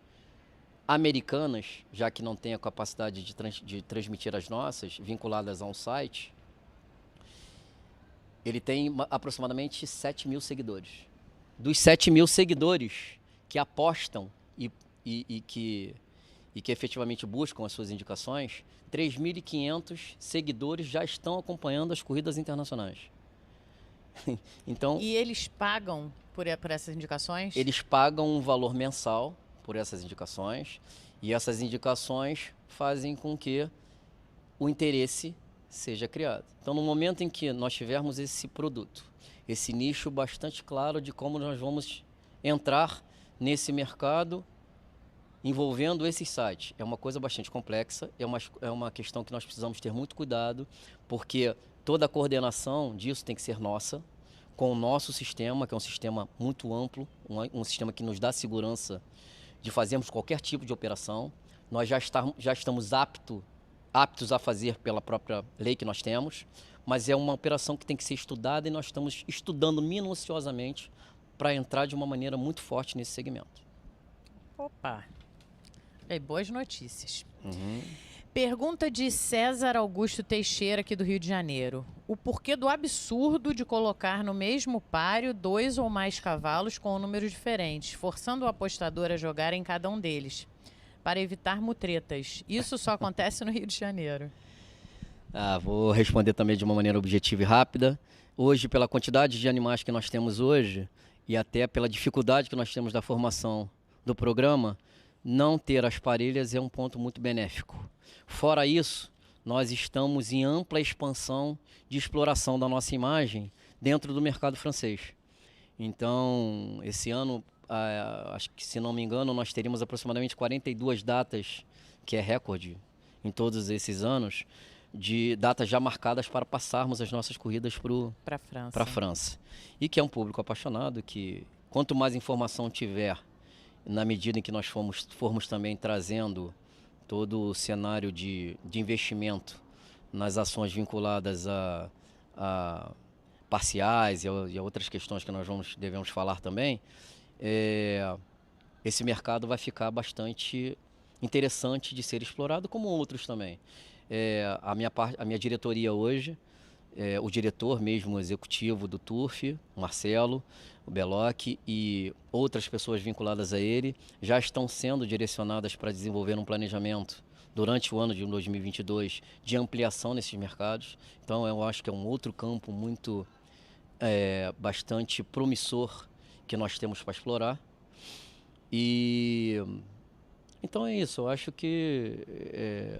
americanas, já que não tem a capacidade de transmitir as nossas, vinculadas a um site, ele tem aproximadamente 7 mil seguidores. Dos 7 mil seguidores que apostam e que efetivamente buscam as suas indicações, 3.500 seguidores já estão acompanhando as corridas internacionais. Então, e eles pagam por essas indicações? Eles pagam um valor mensal por essas indicações, e essas indicações fazem com que o interesse seja criado. Então, no momento em que nós tivermos esse produto, esse nicho bastante claro de como nós vamos entrar nesse mercado envolvendo esses sites, é uma coisa bastante complexa, é uma questão que nós precisamos ter muito cuidado, porque toda a coordenação disso tem que ser nossa, com o nosso sistema, que é um sistema muito amplo, um sistema que nos dá segurança de fazermos qualquer tipo de operação. Nós já estamos aptos a fazer pela própria lei que nós temos, mas é uma operação que tem que ser estudada e nós estamos estudando minuciosamente para entrar de uma maneira muito forte nesse segmento. Opa! Boas notícias. Uhum. Pergunta de César Augusto Teixeira, aqui do Rio de Janeiro. O porquê do absurdo de colocar no mesmo páreo 2 ou mais cavalos com números diferentes, forçando o apostador a jogar em cada um deles, para evitar mutretas. Isso só acontece no Rio de Janeiro. Vou responder também de uma maneira objetiva e rápida. Hoje, pela quantidade de animais que nós temos hoje, e até pela dificuldade que nós temos da formação do programa, não ter as parelhas é um ponto muito benéfico. Fora isso, nós estamos em ampla expansão de exploração da nossa imagem dentro do mercado francês. Então, esse ano, acho que, se não me engano, nós teríamos aproximadamente 42 datas, que é recorde em todos esses anos, de datas já marcadas para passarmos as nossas corridas para a França. E que é um público apaixonado, que quanto mais informação tiver, na medida em que nós formos também trazendo todo o cenário de investimento nas ações vinculadas a parciais e a outras questões que nós devemos falar também, esse mercado vai ficar bastante interessante de ser explorado, como outros também. A minha diretoria hoje, o diretor mesmo executivo do Turf, Marcelo, o Belloc e outras pessoas vinculadas a ele, já estão sendo direcionadas para desenvolver um planejamento durante o ano de 2022 de ampliação nesses mercados. Então, eu acho que é um outro campo muito bastante promissor que nós temos para explorar. Então é isso, eu acho que...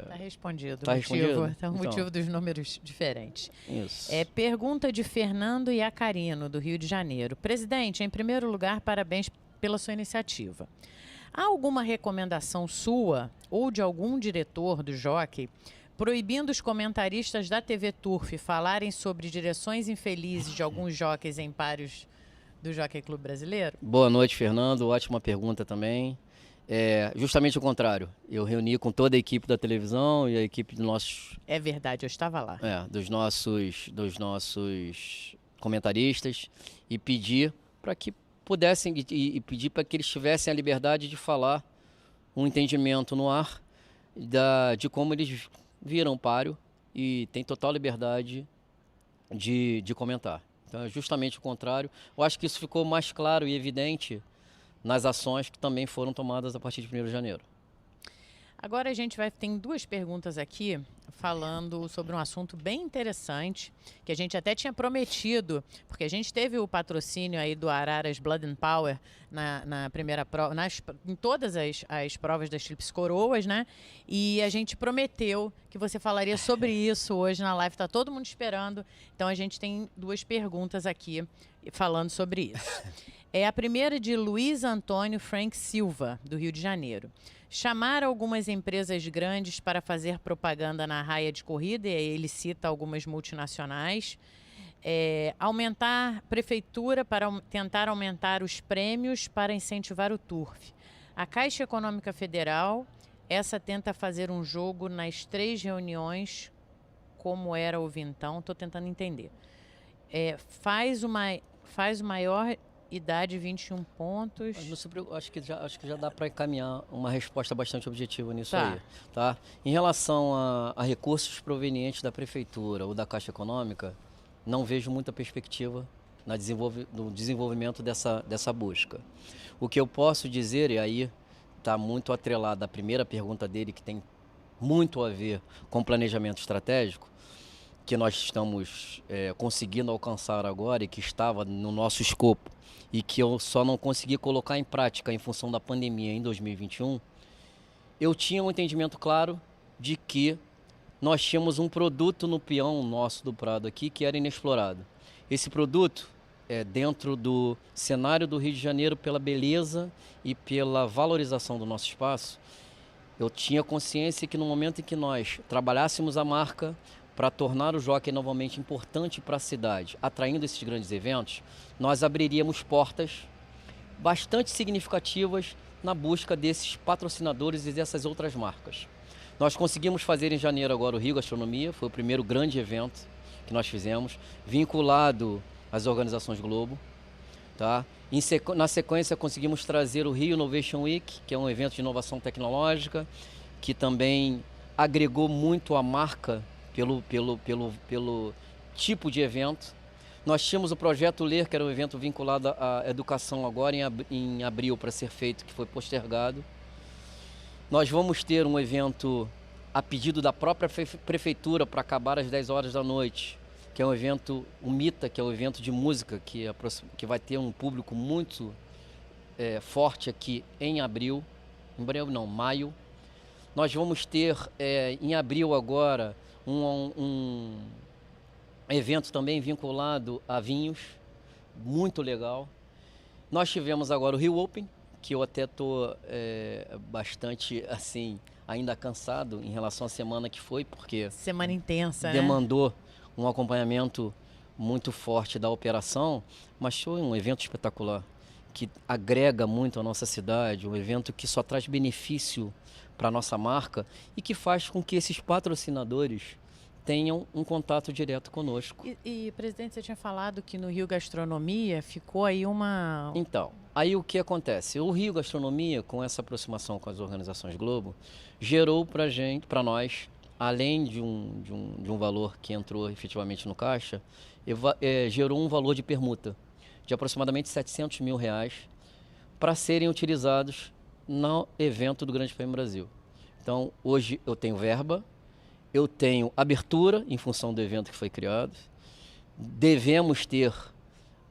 Está respondido. Tá respondido? Tá o motivo dos números diferentes. Isso. Pergunta de Fernando Iacarino, do Rio de Janeiro. Presidente, em primeiro lugar, parabéns pela sua iniciativa. Há alguma recomendação sua ou de algum diretor do Jockey proibindo os comentaristas da TV Turf falarem sobre direções infelizes de alguns jockeys em páreos do Jockey Clube Brasileiro? Boa noite, Fernando. Ótima pergunta também. Justamente o contrário. Eu reuni com toda a equipe da televisão e a equipe dos nossos... É verdade, eu estava lá. Dos nossos comentaristas e pedi para que pudessem e pedir para que eles tivessem a liberdade de falar um entendimento no ar de como eles viram o páreo e tem total liberdade de comentar. Então é justamente o contrário. Eu acho que isso ficou mais claro e evidente nas ações que também foram tomadas a partir de 1º de janeiro. Agora a gente tem duas perguntas aqui falando sobre um assunto bem interessante, que a gente até tinha prometido, porque a gente teve o patrocínio aí do Araras Blood and Power na primeira prova, em todas as provas das Tríplices Coroas, né? E a gente prometeu que você falaria sobre isso hoje na live, tá todo mundo esperando. Então a gente tem duas perguntas aqui falando sobre isso. A primeira de Luiz Antônio Frank Silva, do Rio de Janeiro. Chamar algumas empresas grandes para fazer propaganda na raia de corrida, e aí ele cita algumas multinacionais. Aumentar prefeitura para tentar aumentar os prêmios para incentivar o turf. A Caixa Econômica Federal, essa tenta fazer um jogo nas 3 reuniões, como era o Vintão, estou tentando entender. Faz o maior idade 21 pontos. Acho que já dá para encaminhar uma resposta bastante objetiva nisso Tá. aí. Tá? Em relação a recursos provenientes da prefeitura ou da Caixa Econômica, não vejo muita perspectiva no desenvolvimento dessa busca. O que eu posso dizer, e aí está muito atrelado à primeira pergunta dele, que tem muito a ver com planejamento estratégico, que nós estamos conseguindo alcançar agora e que estava no nosso escopo e que eu só não consegui colocar em prática em função da pandemia em 2021, eu tinha um entendimento claro de que nós tínhamos um produto no peão nosso do Prado aqui que era inexplorado. Esse produto, dentro do cenário do Rio de Janeiro, pela beleza e pela valorização do nosso espaço, eu tinha consciência que no momento em que nós trabalhássemos a marca para tornar o jockey novamente importante para a cidade, atraindo esses grandes eventos, nós abriríamos portas bastante significativas na busca desses patrocinadores e dessas outras marcas. Nós conseguimos fazer em janeiro agora o Rio Gastronomia, foi o primeiro grande evento que nós fizemos, vinculado às organizações Globo. Tá? Na sequência conseguimos trazer o Rio Innovation Week, que é um evento de inovação tecnológica, que também agregou muito a marca pelo tipo de evento. Nós tínhamos o Projeto Ler, que era um evento vinculado à educação agora em abril para ser feito, que foi postergado. Nós vamos ter um evento a pedido da própria prefeitura para acabar às 10 horas da noite, que é um evento, o MITA, que é um evento de música, que vai ter um público muito forte aqui em abril, maio. Nós vamos ter em abril agora um evento também vinculado a vinhos, muito legal. Nós tivemos agora o Rio Open, que eu até estou bastante assim, ainda cansado em relação à semana que foi, porque semana intensa, demandou um acompanhamento muito forte da operação, mas foi um evento espetacular, que agrega muito a nossa cidade, um evento que só traz benefício para a nossa marca e que faz com que esses patrocinadores tenham um contato direto conosco. E presidente, você tinha falado que no Rio Gastronomia ficou aí uma... Então, aí o que acontece? O Rio Gastronomia, com essa aproximação com as organizações Globo, gerou para nós, além de um valor que entrou efetivamente no caixa, gerou um valor de permuta de aproximadamente R$700 mil para serem utilizados no evento do Grande Prêmio Brasil. Então, hoje eu tenho verba, eu tenho abertura em função do evento que foi criado, devemos ter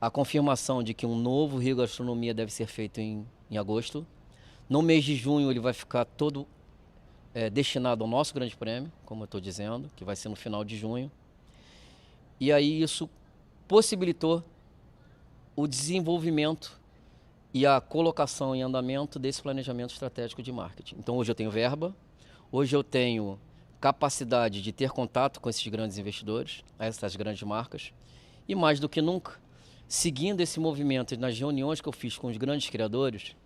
a confirmação de que um novo Rio Gastronomia deve ser feito em agosto. No mês de junho ele vai ficar todo destinado ao nosso Grande Prêmio, como eu estou dizendo, que vai ser no final de junho. E aí isso possibilitou o desenvolvimento e a colocação em andamento desse planejamento estratégico de marketing. Então hoje eu tenho verba, hoje eu tenho capacidade de ter contato com esses grandes investidores, essas grandes marcas, e mais do que nunca, seguindo esse movimento nas reuniões que eu fiz com os grandes criadores,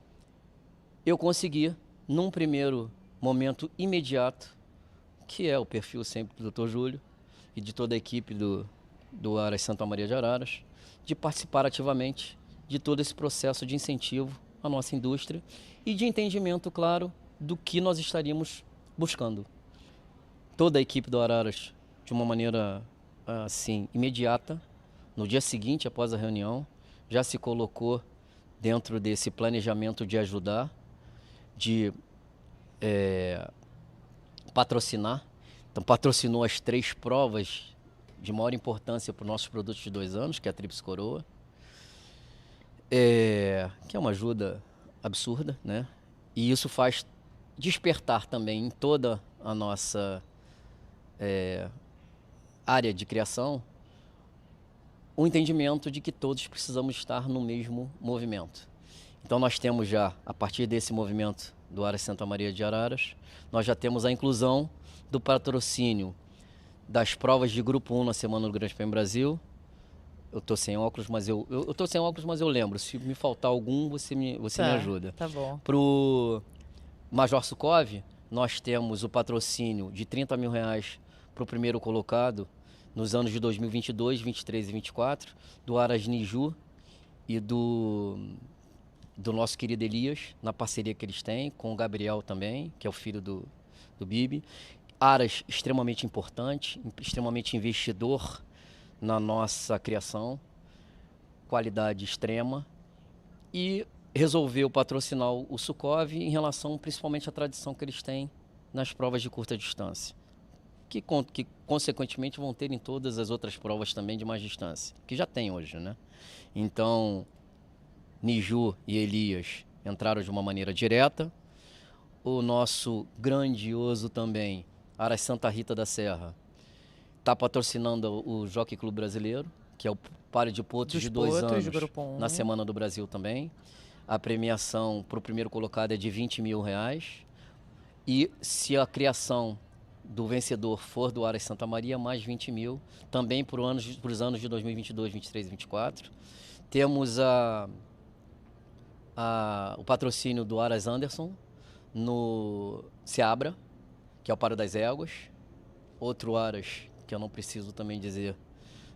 eu consegui, num primeiro momento imediato, que é o perfil sempre do Dr. Júlio e de toda a equipe do Aras Santa Maria de Araras, de participar ativamente de todo esse processo de incentivo à nossa indústria e de entendimento, claro, do que nós estaríamos buscando. Toda a equipe do Araras, de uma maneira assim, imediata, no dia seguinte, após a reunião, já se colocou dentro desse planejamento de ajudar, de patrocinar. Então, patrocinou as 3 provas de maior importância para os nossos produtos de 2 anos, que é a Tríplice Coroa, que é uma ajuda absurda, né? E isso faz despertar também em toda a nossa área de criação o entendimento de que todos precisamos estar no mesmo movimento. Então nós temos já, a partir desse movimento do Aras Santa Maria de Araras, nós já temos a inclusão do patrocínio das provas de Grupo 1 na Semana do Grande Prêmio Brasil. Eu tô sem óculos, mas eu tô sem óculos, mas eu lembro. Se me faltar algum, você me ajuda. Tá bom. Pro Major Sukov, nós temos o patrocínio de R$30 mil para o primeiro colocado nos anos de 2022, 23 e 24, do Aras Niju e do nosso querido Elias, na parceria que eles têm, com o Gabriel também, que é o filho do Bibi. Aras extremamente importante, extremamente investidor na nossa criação, qualidade extrema, e resolveu patrocinar o Sukov em relação principalmente à tradição que eles têm nas provas de curta distância, que consequentemente vão ter em todas as outras provas também de mais distância, que já tem hoje, né? Então, Niju e Elias entraram de uma maneira direta. O nosso grandioso também, Aras Santa Rita da Serra, está patrocinando o Jockey Clube Brasileiro, que é o páreo de potros de 2 anos, na Semana do Brasil também. A premiação para o primeiro colocado é de R$20 mil. E se a criação do vencedor for do Aras Santa Maria, mais 20 mil, também para os anos de 2022, 23 e 24. Temos o patrocínio do Aras Anderson no Seabra, que é o Páreo das Éguas. Outro Aras que eu não preciso também dizer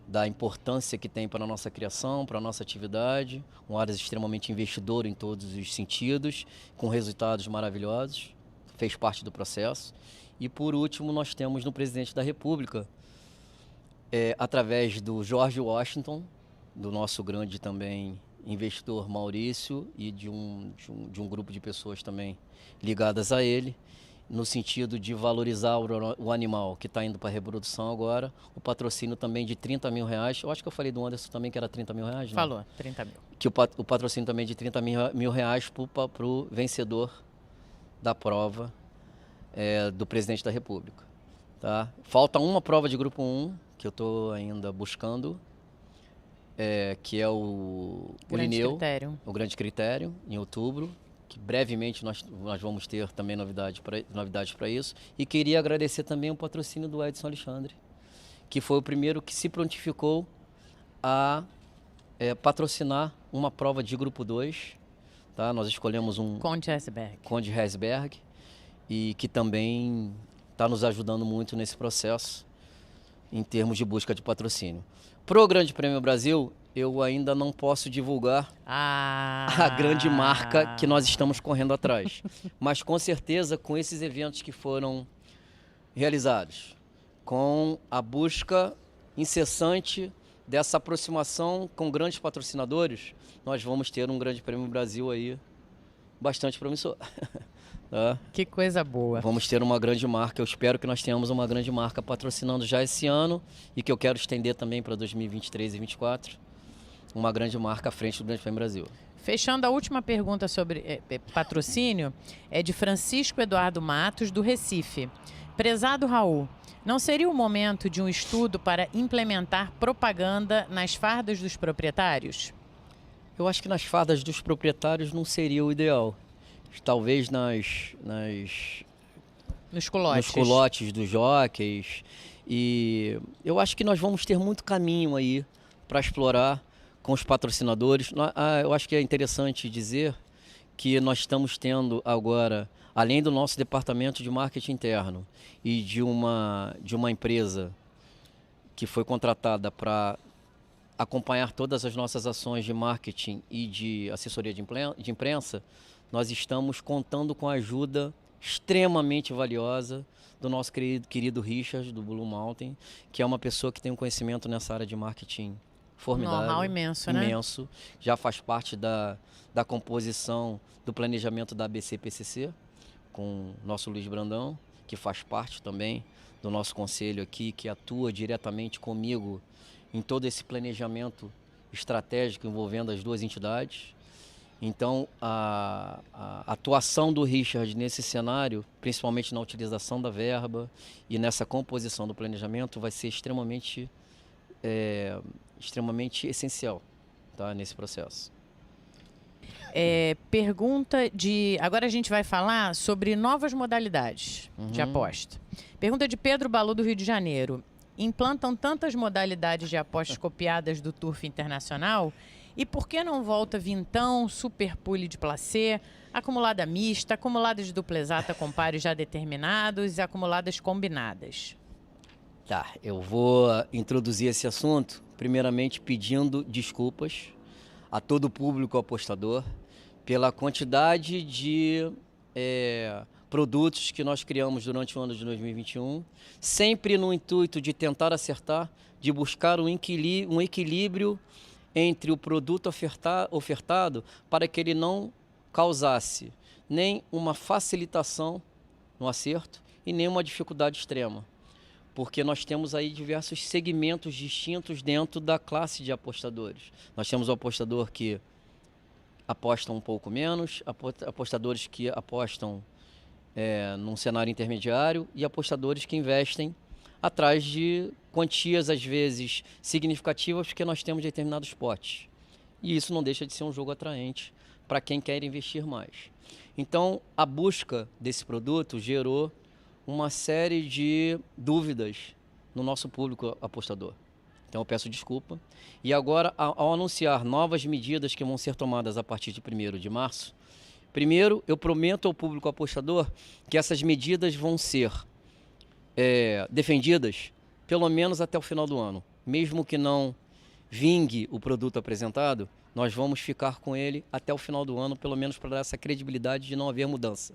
da importância que tem para a nossa criação, para a nossa atividade. Um Aras extremamente investidor em todos os sentidos, com resultados maravilhosos, fez parte do processo. E por último, nós temos no Presidente da República, através do George Washington, do nosso grande também investidor Maurício, e de um grupo de pessoas também ligadas a ele, no sentido de valorizar o animal que está indo para a reprodução agora, o patrocínio também de R$30 mil. Eu acho que eu falei do Anderson também que era R$30 mil, né? Falou, 30 mil. Que o patrocínio também de R$30 mil para o vencedor da prova do Presidente da República. Tá? Falta uma prova de Grupo 1, que eu estou ainda buscando, que é o Lineu, o Grande Critério, em outubro, que brevemente nós vamos ter também novidades para isso. E queria agradecer também o patrocínio do Edson Alexandre, que foi o primeiro que se prontificou a patrocinar uma prova de Grupo 2. Tá? Nós escolhemos um Conde Heisberg, e que também está nos ajudando muito nesse processo em termos de busca de patrocínio. Pro Grande Prêmio Brasil, eu ainda não posso divulgar a grande marca que nós estamos correndo atrás. Mas com certeza, com esses eventos que foram realizados, com a busca incessante dessa aproximação com grandes patrocinadores, nós vamos ter um Grande Prêmio Brasil aí bastante promissor. Tá? Que coisa boa. Vamos ter uma grande marca, eu espero que nós tenhamos uma grande marca patrocinando já esse ano, e que eu quero estender também para 2023 e 2024, uma grande marca à frente do Grande Prêmio Brasil. Fechando, a última pergunta sobre patrocínio é de Francisco Eduardo Matos, do Recife. Prezado Raul, não seria o momento de um estudo para implementar propaganda nas fardas dos proprietários? Eu acho que nas fardas dos proprietários não seria o ideal. Talvez nos colotes dos jockeys. E eu acho que nós vamos ter muito caminho aí para explorar com os patrocinadores. Eu acho que é interessante dizer que nós estamos tendo agora, além do nosso departamento de marketing interno e de uma empresa que foi contratada para acompanhar todas as nossas ações de marketing e de assessoria de imprensa, nós estamos contando com a ajuda extremamente valiosa do nosso querido Richard, do Blue Mountain, que é uma pessoa que tem um conhecimento nessa área de marketing formidável. Know-how imenso, né? Imenso. Já faz parte da composição do planejamento da ABC-PCC, com o nosso Luiz Brandão, que faz parte também do nosso conselho aqui, que atua diretamente comigo em todo esse planejamento estratégico envolvendo as duas entidades. Então, a atuação do Richard nesse cenário, principalmente na utilização da verba e nessa composição do planejamento, vai ser extremamente essencial, tá, nesse processo. Pergunta de... Agora a gente vai falar sobre novas modalidades de aposta. Pergunta de Pedro Balu, do Rio de Janeiro. Implantam tantas modalidades de apostas copiadas do Turf Internacional e por que não volta vintão, super pule de placê, acumulada mista, acumulada de dupla exata com pares já determinados e acumuladas combinadas? Tá, eu vou introduzir esse assunto, primeiramente pedindo desculpas a todo o público apostador pela quantidade de produtos que nós criamos durante o ano de 2021, sempre no intuito de tentar acertar, de buscar um equilíbrio entre o produto ofertado para que ele não causasse nem uma facilitação no acerto e nem uma dificuldade extrema. Porque nós temos aí diversos segmentos distintos dentro da classe de apostadores. Nós temos o apostador que aposta um pouco menos, apostadores que apostam num cenário intermediário e apostadores que investem atrás de quantias, às vezes, significativas, porque nós temos determinados potes. E isso não deixa de ser um jogo atraente para quem quer investir mais. Então, a busca desse produto gerou uma série de dúvidas no nosso público apostador. Então, eu peço desculpa. E agora, ao anunciar novas medidas que vão ser tomadas a partir de 1º de março, primeiro, eu prometo ao público apostador que essas medidas vão ser defendidas pelo menos até o final do ano. Mesmo que não vingue o produto apresentado, nós vamos ficar com ele até o final do ano, pelo menos para dar essa credibilidade de não haver mudança.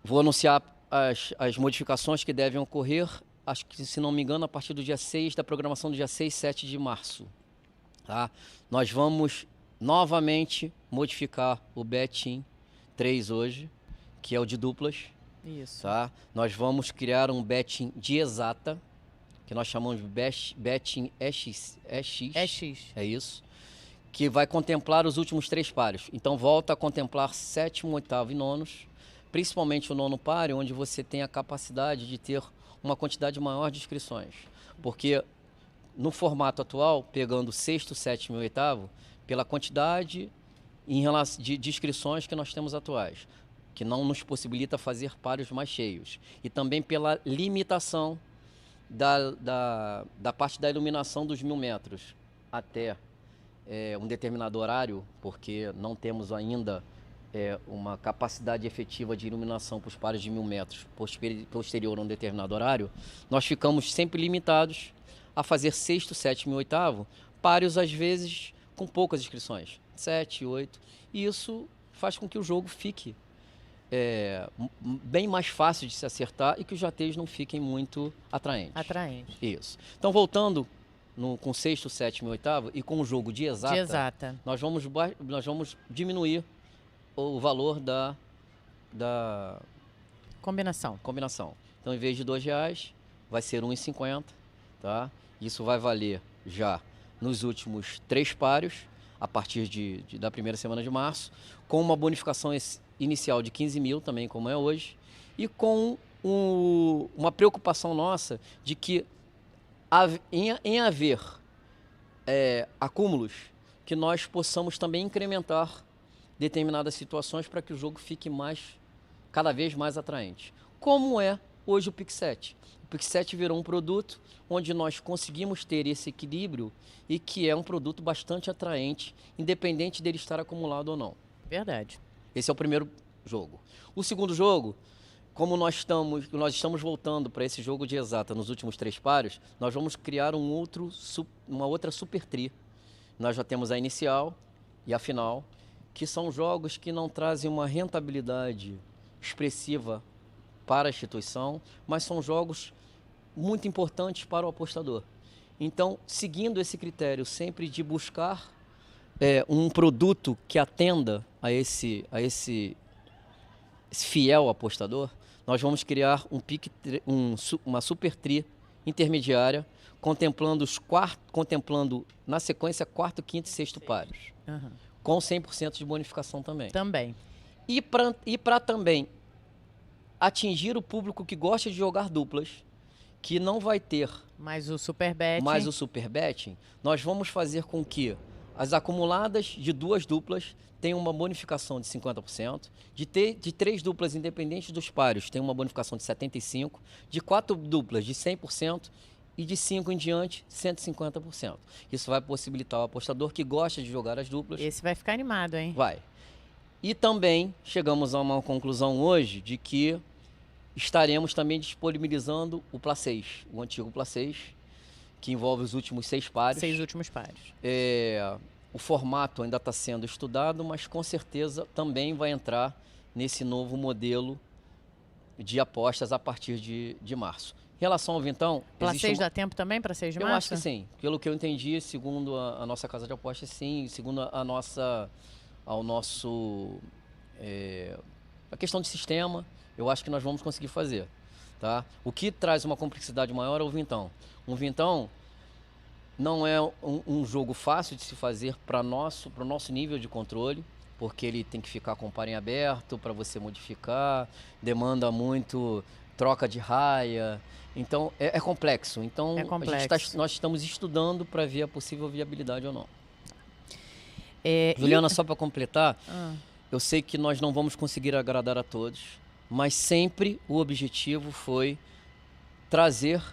Vou anunciar as modificações que devem ocorrer, acho que, se não me engano, a partir do dia 6, da programação do dia 6 e 7 de março. Tá? Nós vamos novamente modificar o Bet-in 3 hoje, que é o de duplas. Isso. Tá? Nós vamos criar um Bet-in de exata, que nós chamamos de Bet-in EX. É isso. Que vai contemplar os últimos 3 pares. Então volta a contemplar 7º, 8º e 9º, principalmente o 9º páreo, onde você tem a capacidade de ter uma quantidade maior de inscrições. Porque no formato atual, pegando 6º, 7º e 8º, pela quantidade de inscrições que nós temos atuais, que não nos possibilita fazer páreos mais cheios. E também pela limitação da parte da iluminação dos 1000 metros até um determinado horário, porque não temos ainda uma capacidade efetiva de iluminação para os pares de 1000 metros posterior a um determinado horário, nós ficamos sempre limitados a fazer 6º, 7º e 8º, páreos às vezes com poucas inscrições, 7, 8, e isso faz com que o jogo fique bem mais fácil de se acertar e que os jateiros não fiquem muito atraentes. Isso. Então, voltando com 6º, 7º e 8º e com o jogo de exata, nós vamos diminuir o valor da combinação. Então, em vez de R$2, vai ser R$1,50, tá? Isso vai valer já nos últimos 3 páreos, a partir da primeira semana de março, com uma bonificação inicial de 15 mil, também como é hoje, e com uma preocupação nossa de que, em haver acúmulos, que nós possamos também incrementar determinadas situações para que o jogo fique cada vez mais atraente. Como é hoje o Pix7. O Pix7 virou um produto onde nós conseguimos ter esse equilíbrio e que é um produto bastante atraente, independente dele estar acumulado ou não. Verdade. Esse é o primeiro jogo. O segundo jogo, como nós estamos voltando para esse jogo de exata nos últimos 3 páreos, nós vamos criar uma outra super tri. Nós já temos a inicial e a final, que são jogos que não trazem uma rentabilidade expressiva para a instituição, mas são jogos muito importantes para o apostador. Então, seguindo esse critério sempre de buscar um produto que atenda a esse fiel apostador, nós vamos criar uma super tri intermediária, contemplando na sequência quarto, quinto e sexto pares, com 100% de bonificação também. Também. E para também atingir o público que gosta de jogar duplas, que não vai ter mais o Superbet, nós vamos fazer com que as acumuladas de 2 duplas tenham uma bonificação de 50%, de 3 duplas independentes dos páreos tem uma bonificação de 75%, de 4 duplas de 100% e de 5 em diante 150%. Isso vai possibilitar o apostador que gosta de jogar as duplas. Esse vai ficar animado, hein? Vai. E também chegamos a uma conclusão hoje de que estaremos também disponibilizando o Plá 6, o antigo Plá 6, que envolve os últimos 6 pares. 6 últimos pares. O formato ainda está sendo estudado, mas com certeza também vai entrar nesse novo modelo de apostas a partir de março. Em relação ao Vintão... Plá 6 dá tempo também para 6 de março? Eu acho que sim. Pelo que eu entendi, segundo a nossa casa de apostas, sim. Segundo a questão de sistema, eu acho que nós vamos conseguir fazer. Tá? O que traz uma complexidade maior é o Vintão. Um Vintão não é um jogo fácil de se fazer para o nosso nível de controle, porque ele tem que ficar com o par em aberto para você modificar, demanda muito troca de raia, então é complexo. Então nós estamos estudando para ver a possível viabilidade ou não. Juliana, só para completar, eu sei que nós não vamos conseguir agradar a todos, mas sempre o objetivo foi trazer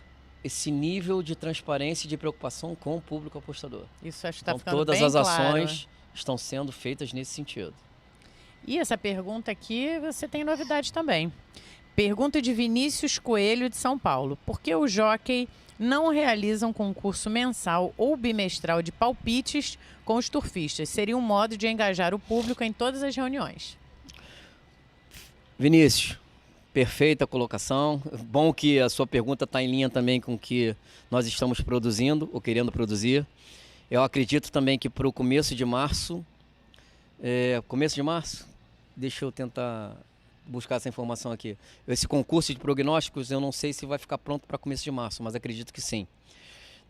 esse nível de transparência e de preocupação com o público apostador. Isso acho que está então, ficando todas bem as claro, ações estão sendo feitas nesse sentido. E essa pergunta aqui, você tem novidade também. Pergunta de Vinícius Coelho, de São Paulo. Por que o Jockey não realiza um concurso mensal ou bimestral de palpites com os turfistas? Seria um modo de engajar o público em todas as reuniões. Vinícius, perfeita colocação. Bom que a sua pergunta está em linha também com o que nós estamos produzindo ou querendo produzir. Eu acredito também que para o começo de março... Deixa eu tentar buscar essa informação aqui. Esse concurso de prognósticos, eu não sei se vai ficar pronto para começo de março, mas acredito que sim.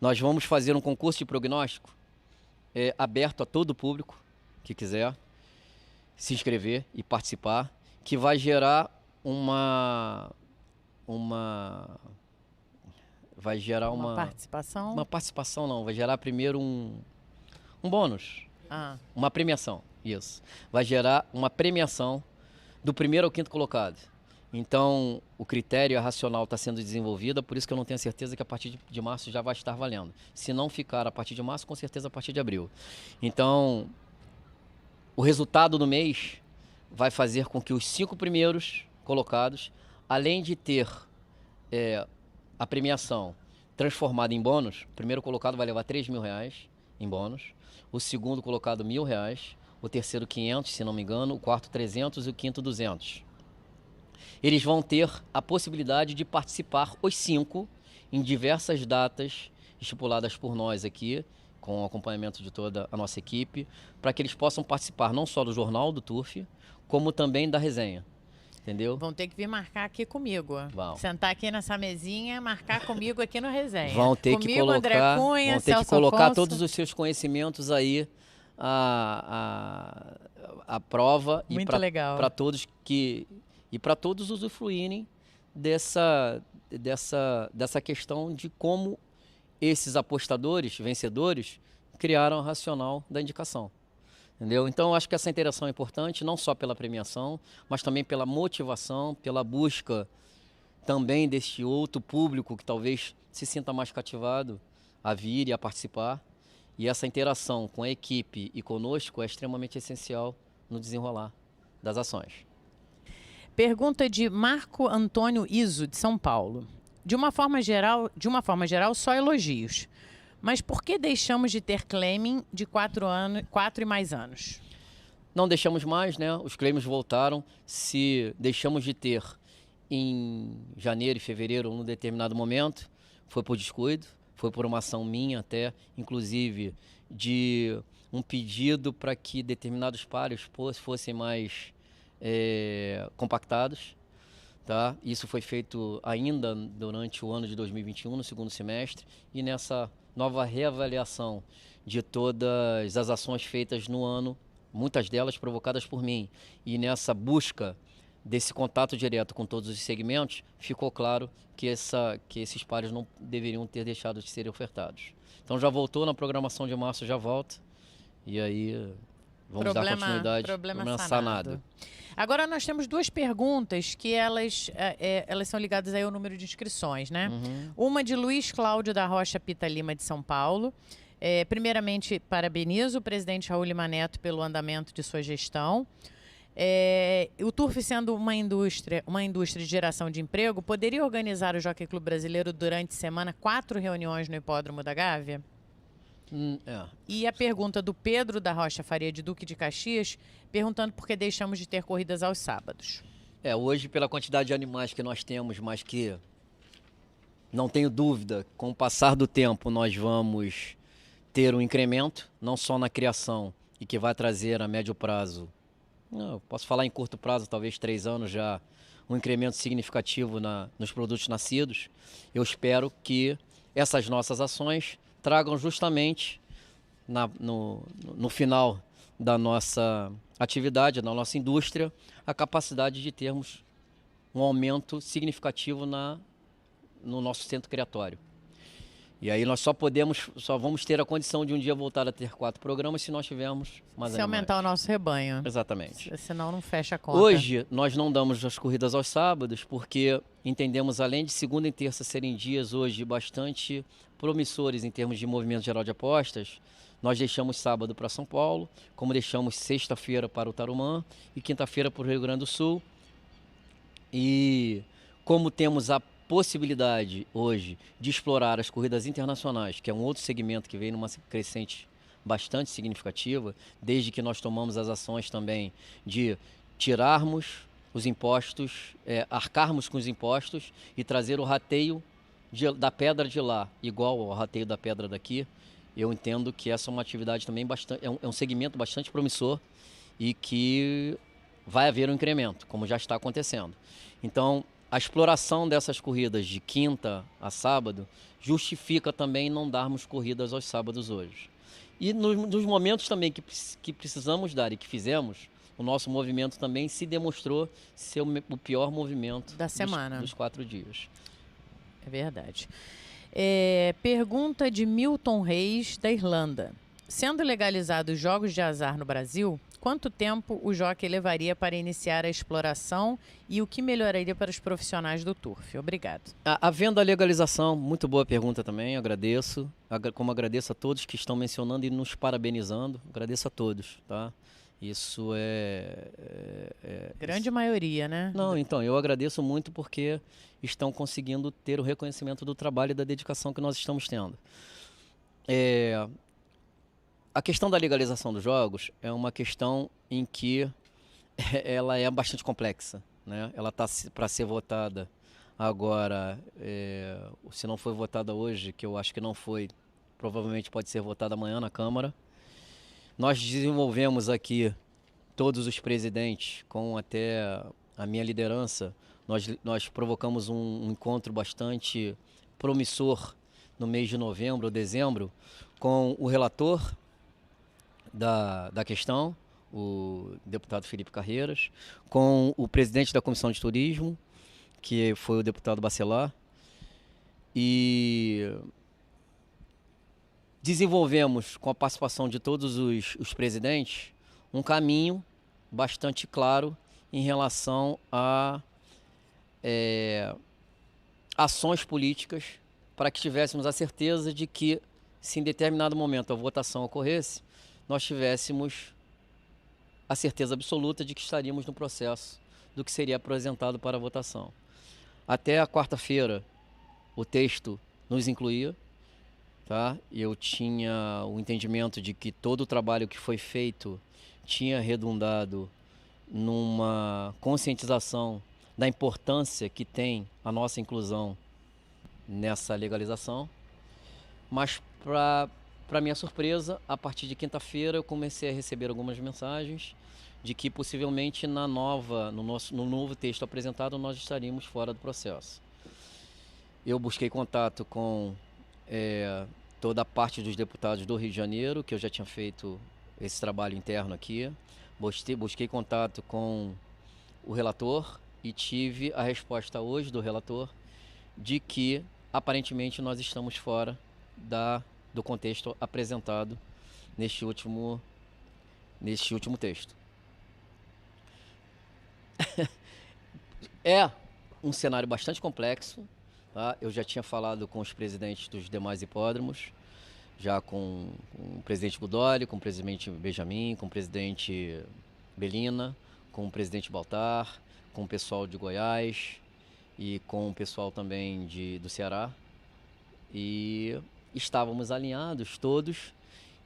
Nós vamos fazer um concurso de prognóstico aberto a todo o público que quiser se inscrever e participar, que vai gerar uma participação? Uma participação não, vai gerar primeiro um bônus, uma premiação, isso. Vai gerar uma premiação do primeiro ao quinto colocado. Então, o critério e a racional está sendo desenvolvida, por isso que eu não tenho certeza que a partir de março já vai estar valendo. Se não ficar a partir de março, com certeza a partir de abril. Então, o resultado do mês vai fazer com que os 5 primeiros colocados, além de ter a premiação transformada em bônus, o primeiro colocado vai levar R$3.000 em bônus, o segundo colocado R$1.000, o terceiro 500, se não me engano, o quarto 300 e o quinto 200. Eles vão ter a possibilidade de participar os 5 em diversas datas estipuladas por nós aqui, com o acompanhamento de toda a nossa equipe, para que eles possam participar não só do Jornal do Turf, como também da resenha. Entendeu? Vão ter que vir marcar aqui comigo. Vão. Sentar aqui nessa mesinha, marcar comigo aqui no resenha. Vão ter comigo, que colocar, André Cunha, vão ter Celso que colocar Afonso. todos os seus conhecimentos aí a prova. Muito legal. Para todos usufruírem dessa questão de como esses apostadores, vencedores, criaram a racional da indicação. Entendeu? Então, eu acho que essa interação é importante, não só pela premiação, mas também pela motivação, pela busca também deste outro público que talvez se sinta mais cativado a vir e a participar. E essa interação com a equipe e conosco é extremamente essencial no desenrolar das ações. Pergunta de Marco Antônio Iso, de São Paulo. De uma forma geral, só elogios. Mas por que deixamos de ter claiming de 4 e mais anos? Não deixamos mais, né? Os claims voltaram. Se deixamos de ter em janeiro e fevereiro, num determinado momento, foi por descuido, foi por uma ação minha até, inclusive, de um pedido para que determinados pares fossem mais compactados. Tá? Isso foi feito ainda durante o ano de 2021, no segundo semestre, e nessa nova reavaliação de todas as ações feitas no ano, muitas delas provocadas por mim, e nessa busca desse contato direto com todos os segmentos, ficou claro que esses pares não deveriam ter deixado de serem ofertados. Então já voltou na programação de março, já volta, e aí vamos dar continuidade. Problema sanado. Agora nós temos duas perguntas que elas são ligadas aí ao número de inscrições, né? Uma de Luiz Cláudio da Rocha Pita Lima, de São Paulo. Primeiramente, parabenizo o presidente Raul Lima Neto pelo andamento de sua gestão. O Turf, sendo uma indústria de geração de emprego, poderia organizar o Jockey Clube Brasileiro durante a semana 4 reuniões no Hipódromo da Gávea? E a pergunta do Pedro da Rocha Faria, de Duque de Caxias, perguntando por que deixamos de ter corridas aos sábados. Hoje, pela quantidade de animais que nós temos, mas que não tenho dúvida, com o passar do tempo nós vamos ter um incremento, não só na criação, e que vai trazer a médio prazo, posso falar em curto prazo, talvez 3 anos já, um incremento significativo nos produtos nascidos. Eu espero que essas nossas ações tragam justamente no final da nossa atividade, da nossa indústria, a capacidade de termos um aumento significativo no nosso centro criatório. E aí nós só vamos ter a condição de um dia voltar a ter 4 programas se nós tivermos mais animais. Se aumentar o nosso rebanho. Exatamente. Senão não fecha a conta. Hoje nós não damos as corridas aos sábados porque entendemos, além de segunda e terça serem dias hoje bastante promissores em termos de movimento geral de apostas, nós deixamos sábado para São Paulo, como deixamos sexta-feira para o Tarumã e quinta-feira para o Rio Grande do Sul. E como temos a possibilidade hoje de explorar as corridas internacionais, que é um outro segmento que vem numa crescente bastante significativa, desde que nós tomamos as ações também de tirarmos os impostos, arcarmos com os impostos e trazer o rateio da pedra de lá, igual ao rateio da pedra daqui. Eu entendo que essa é uma atividade também bastante, é um segmento bastante promissor e que vai haver um incremento, como já está acontecendo. Então, a exploração dessas corridas de quinta a sábado justifica também não darmos corridas aos sábados hoje. E nos momentos também que precisamos dar e que fizemos, o nosso movimento também se demonstrou ser o pior movimento da semana, dos 4 dias. É verdade. Pergunta de Milton Reis, da Irlanda. Sendo legalizados jogos de azar no Brasil, quanto tempo o jockey levaria para iniciar a exploração e o que melhoraria para os profissionais do Turf? Obrigado. Havendo a legalização, muito boa pergunta também, agradeço. Como agradeço a todos que estão mencionando e nos parabenizando, agradeço a todos, tá? Isso grande maioria, né? Não, então, eu agradeço muito porque estão conseguindo ter o reconhecimento do trabalho e da dedicação que nós estamos tendo. A questão da legalização dos jogos é uma questão em que ela é bastante complexa, né? Ela está para ser votada agora, se não foi votada hoje, que eu acho que não foi, provavelmente pode ser votada amanhã na Câmara. Nós desenvolvemos aqui, todos os presidentes, com até a minha liderança, nós provocamos um encontro bastante promissor no mês de novembro ou dezembro com o relator da questão, o deputado Felipe Carreiras, com o presidente da Comissão de Turismo, que foi o deputado Bacelar, e desenvolvemos, com a participação de todos os presidentes, um caminho bastante claro em relação a ações políticas para que tivéssemos a certeza de que, se em determinado momento a votação ocorresse, nós tivéssemos a certeza absoluta de que estaríamos no processo do que seria apresentado para a votação. Até a quarta-feira, o texto nos incluía, tá? Eu tinha o entendimento de que todo o trabalho que foi feito tinha redundado numa conscientização da importância que tem a nossa inclusão nessa legalização, mas para Para minha surpresa, a partir de quinta-feira eu comecei a receber algumas mensagens de que possivelmente no novo texto apresentado nós estaríamos fora do processo. Eu busquei contato com toda a parte dos deputados do Rio de Janeiro, que eu já tinha feito esse trabalho interno aqui. Busquei contato com o relator e tive a resposta hoje do relator de que aparentemente nós estamos fora do contexto apresentado neste último texto. É um cenário bastante complexo, tá? Eu já tinha falado com os presidentes dos demais hipódromos, já com o presidente Godoy, com o presidente Benjamin, com o presidente Belina, com o presidente Baltar, com o pessoal de Goiás e com o pessoal também do Ceará. E estávamos alinhados todos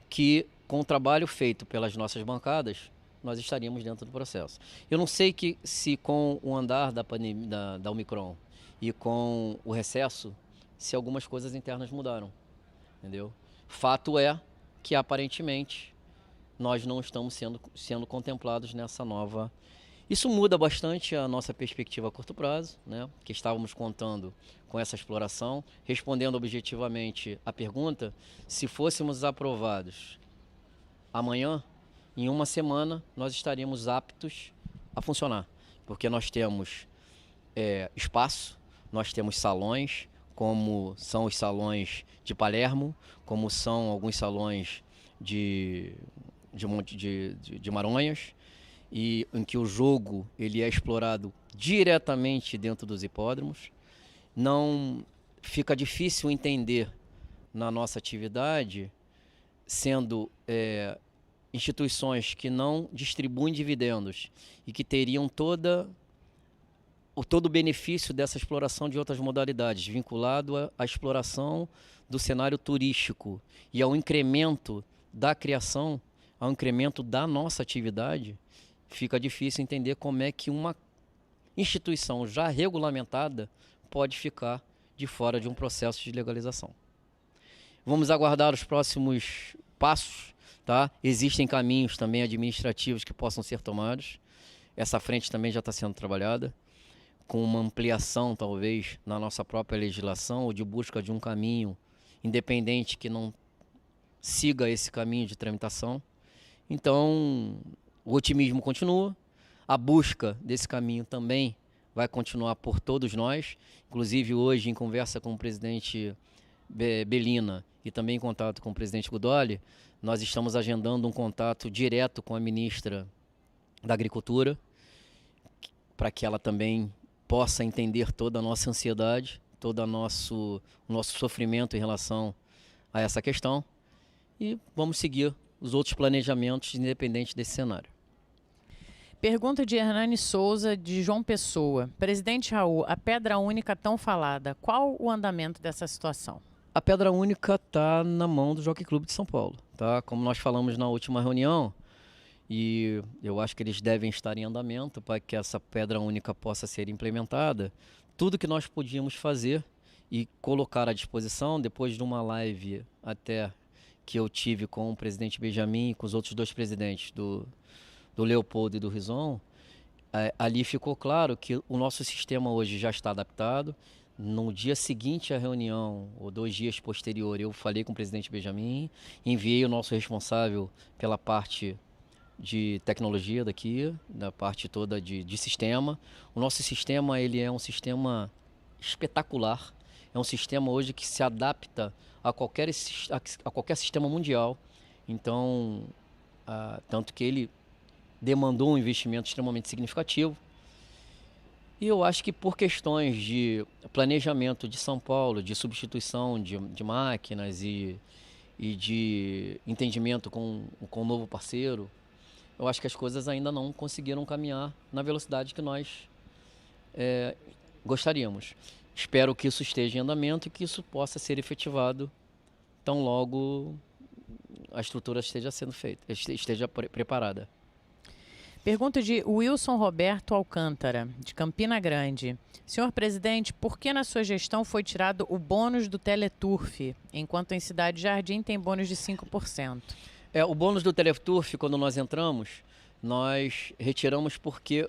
que, com o trabalho feito pelas nossas bancadas, nós estaríamos dentro do processo. Eu não sei se com o andar da pandemia, da Omicron e com o recesso, se algumas coisas internas mudaram, entendeu? Fato é que, aparentemente, nós não estamos sendo contemplados nessa nova. Isso muda bastante a nossa perspectiva a curto prazo, né? Que estávamos contando com essa exploração, respondendo objetivamente a pergunta: se fôssemos aprovados amanhã, em uma semana, nós estaríamos aptos a funcionar, porque nós temos espaço, nós temos salões, como são os salões de Palermo, como são alguns salões de Maronhas, e em que o jogo ele é explorado diretamente dentro dos hipódromos. Não fica difícil entender na nossa atividade, sendo instituições que não distribuem dividendos e que teriam todo o benefício dessa exploração de outras modalidades, vinculado à exploração do cenário turístico e ao incremento da criação, ao incremento da nossa atividade, fica difícil entender como é que uma instituição já regulamentada pode ficar de fora de um processo de legalização. Vamos aguardar os próximos passos, tá? Existem caminhos também administrativos que possam ser tomados. Essa frente também já está sendo trabalhada, com uma ampliação, talvez, na nossa própria legislação, ou de busca de um caminho independente que não siga esse caminho de tramitação. Então, o otimismo continua, a busca desse caminho também vai continuar por todos nós. Inclusive, hoje, em conversa com o presidente Belina e também em contato com o presidente Godoy, nós estamos agendando um contato direto com a ministra da Agricultura, para que ela também possa entender toda a nossa ansiedade, todo o nosso sofrimento em relação a essa questão, e vamos seguir os outros planejamentos independente desse cenário. Pergunta de Hernani Souza, de João Pessoa. Presidente Raul, a pedra única tão falada, qual o andamento dessa situação? A pedra única está na mão do Jockey Clube de São Paulo, tá? Como nós falamos na última reunião, e eu acho que eles devem estar em andamento para que essa pedra única possa ser implementada. Tudo que nós podíamos fazer e colocar à disposição, depois de uma live até que eu tive com o presidente Benjamin e com os outros dois presidentes do Leopoldo e do Rison, ali ficou claro que o nosso sistema hoje já está adaptado. No dia seguinte à reunião, ou 2 dias posterior, eu falei com o presidente Benjamin, enviei o nosso responsável pela parte de tecnologia daqui, da parte toda de sistema. O nosso sistema, ele é um sistema espetacular, é um sistema hoje que se adapta a qualquer sistema mundial. Então, tanto que ele demandou um investimento extremamente significativo. E eu acho que por questões de planejamento de São Paulo, de substituição de máquinas e de entendimento com o novo parceiro, eu acho que as coisas ainda não conseguiram caminhar na velocidade que nós gostaríamos. Espero que isso esteja em andamento e que isso possa ser efetivado tão logo a estrutura esteja sendo feita, esteja preparada. Pergunta de Wilson Roberto Alcântara, de Campina Grande. Senhor presidente, por que na sua gestão foi tirado o bônus do Teleturf, enquanto em Cidade Jardim tem bônus de 5%? O bônus do Teleturf, quando nós entramos, nós retiramos porque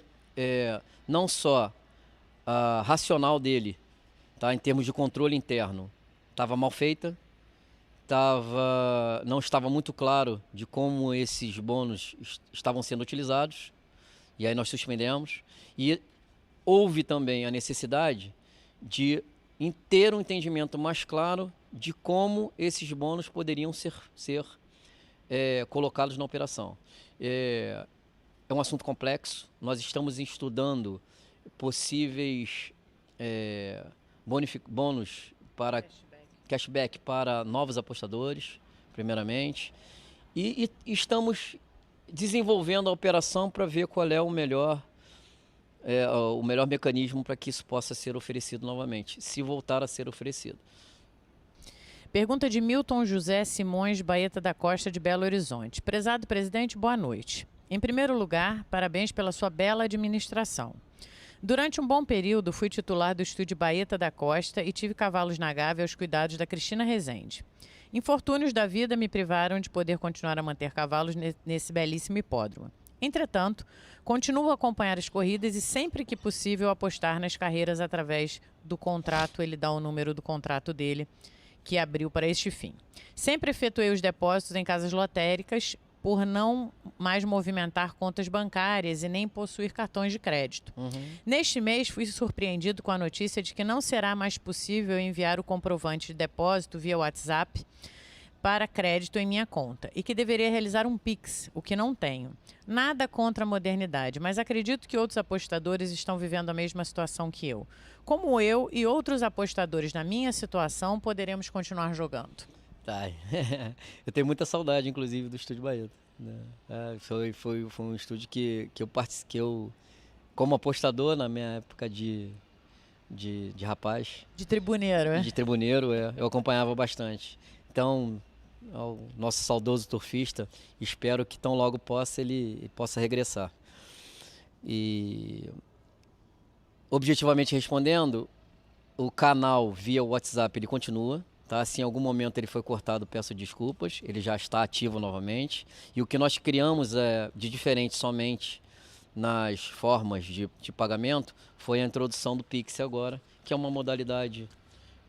não só a racional dele, tá, em termos de controle interno, estava mal feita, não estava muito claro de como esses bônus estavam sendo utilizados, e aí nós suspendemos. E houve também a necessidade de ter um entendimento mais claro de como esses bônus poderiam ser colocados na operação. É um assunto complexo, nós estamos estudando possíveis bônus para cashback para novos apostadores, primeiramente, e estamos desenvolvendo a operação para ver qual é o melhor mecanismo para que isso possa ser oferecido novamente, se voltar a ser oferecido. Pergunta de Milton José Simões Baeta da Costa, de Belo Horizonte. Prezado presidente, boa noite. Em primeiro lugar, parabéns pela sua bela administração. Durante um bom período, fui titular do estúdio Baeta da Costa e tive cavalos na Gávea aos cuidados da Cristina Rezende. Infortúnios da vida me privaram de poder continuar a manter cavalos nesse belíssimo hipódromo. Entretanto, continuo a acompanhar as corridas e sempre que possível apostar nas carreiras através do contrato. Ele dá o número do contrato dele, que abriu para este fim. Sempre efetuei os depósitos em casas lotéricas por não mais movimentar contas bancárias e nem possuir cartões de crédito. Neste mês, fui surpreendido com a notícia de que não será mais possível enviar o comprovante de depósito via WhatsApp para crédito em minha conta e que deveria realizar um Pix, o que não tenho. Nada contra a modernidade, mas acredito que outros apostadores estão vivendo a mesma situação que eu. Como eu e outros apostadores na minha situação poderemos continuar jogando? Tá. Eu tenho muita saudade, inclusive, do Estúdio Baeta, né? Foi um estúdio que eu, como apostador, na minha época de rapaz. De tribuneiro, De tribuneiro, eu acompanhava bastante. Então, ao nosso saudoso turfista, espero que tão logo ele possa regressar. E, objetivamente respondendo, o canal via WhatsApp ele continua. Tá? Se em algum momento ele foi cortado, peço desculpas, ele já está ativo novamente. E o que nós criamos de diferente somente nas formas de pagamento foi a introdução do Pix agora, que é uma modalidade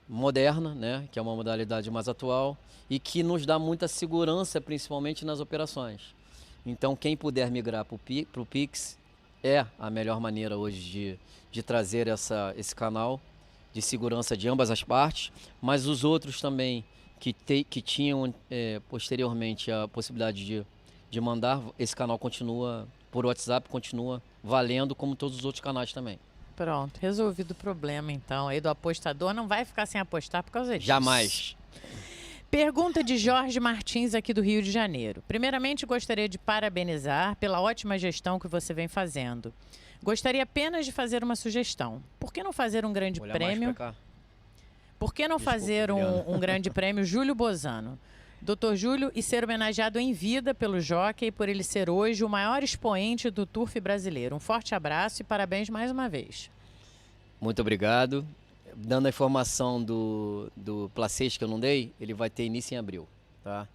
moderna, né? Que é uma modalidade mais atual e que nos dá muita segurança, principalmente nas operações. Então, quem puder migrar para o Pix é a melhor maneira hoje de trazer esse canal de segurança de ambas as partes, mas os outros também que tinham posteriormente a possibilidade de mandar, esse canal continua, por WhatsApp, continua valendo como todos os outros canais também. Pronto, resolvido o problema então. Aí do apostador não vai ficar sem apostar por causa disso. Jamais. Pergunta de Jorge Martins, aqui do Rio de Janeiro. Primeiramente, gostaria de parabenizar pela ótima gestão que você vem fazendo. Gostaria apenas de fazer uma sugestão. Por que não fazer um grande prêmio? Por que não fazer um grande prêmio Júlio Bozano? Dr. Júlio, e ser homenageado em vida pelo Jockey por ele ser hoje o maior expoente do turf brasileiro. Um forte abraço e parabéns mais uma vez. Muito obrigado. Dando a informação do Placês que eu não dei, ele vai ter início em abril, tá?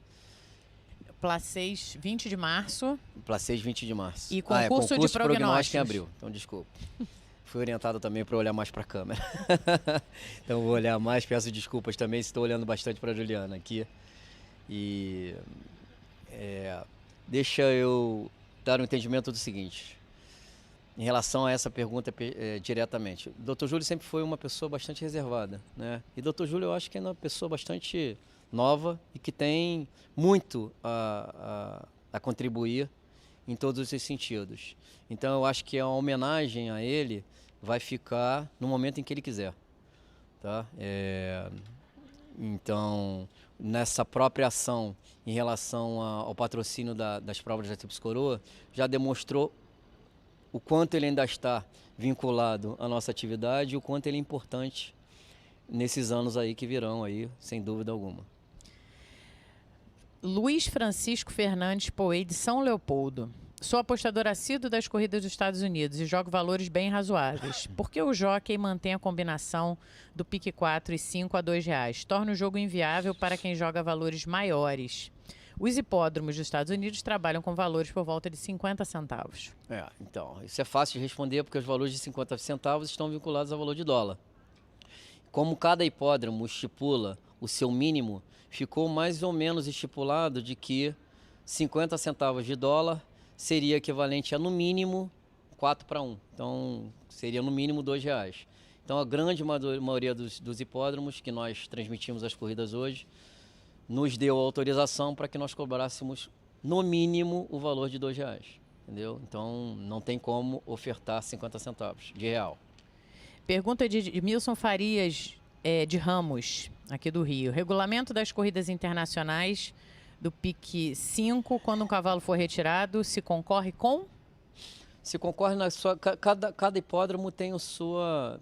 Placês 20 de março. Placês 20 de março. E concurso de prognósticos em abril, então desculpa. Fui orientado também para olhar mais para a câmera. Então vou olhar mais, peço desculpas também se estou olhando bastante para a Juliana aqui. E deixa eu dar um entendimento do seguinte, em relação a essa pergunta diretamente. O Dr. Júlio sempre foi uma pessoa bastante reservada, né? E Dr. Júlio eu acho que é uma pessoa bastante nova e que tem muito a contribuir em todos esses sentidos. Então eu acho que a homenagem a ele vai ficar no momento em que ele quiser, tá? Então, nessa própria ação em relação ao patrocínio das provas da Tríplice Coroa, já demonstrou o quanto ele ainda está vinculado à nossa atividade e o quanto ele é importante nesses anos aí que virão aí, sem dúvida alguma. Luiz Francisco Fernandes Poê, de São Leopoldo. Sou apostador assíduo das corridas dos Estados Unidos e jogo valores bem razoáveis. Por que o jockey mantém a combinação do pique 4 e 5 a R$2? Torna o jogo inviável para quem joga valores maiores. Os hipódromos dos Estados Unidos trabalham com valores por volta de 50 centavos. Então, isso é fácil de responder porque os valores de 50 centavos estão vinculados ao valor de dólar. Como cada hipódromo estipula o seu mínimo, ficou mais ou menos estipulado de que 50 centavos de dólar seria equivalente a, no mínimo, 4 para 1. Então, seria no mínimo R$2. Então, a grande maioria dos hipódromos que nós transmitimos as corridas hoje nos deu autorização para que nós cobrássemos, no mínimo, o valor de R$2. Entendeu? Então, não tem como ofertar 50 centavos de real. Pergunta de Milson Farias, de Ramos, aqui do Rio. Regulamento das corridas internacionais do pique 5, quando um cavalo for retirado, se concorre com? Se concorre na sua... Cada hipódromo tem a sua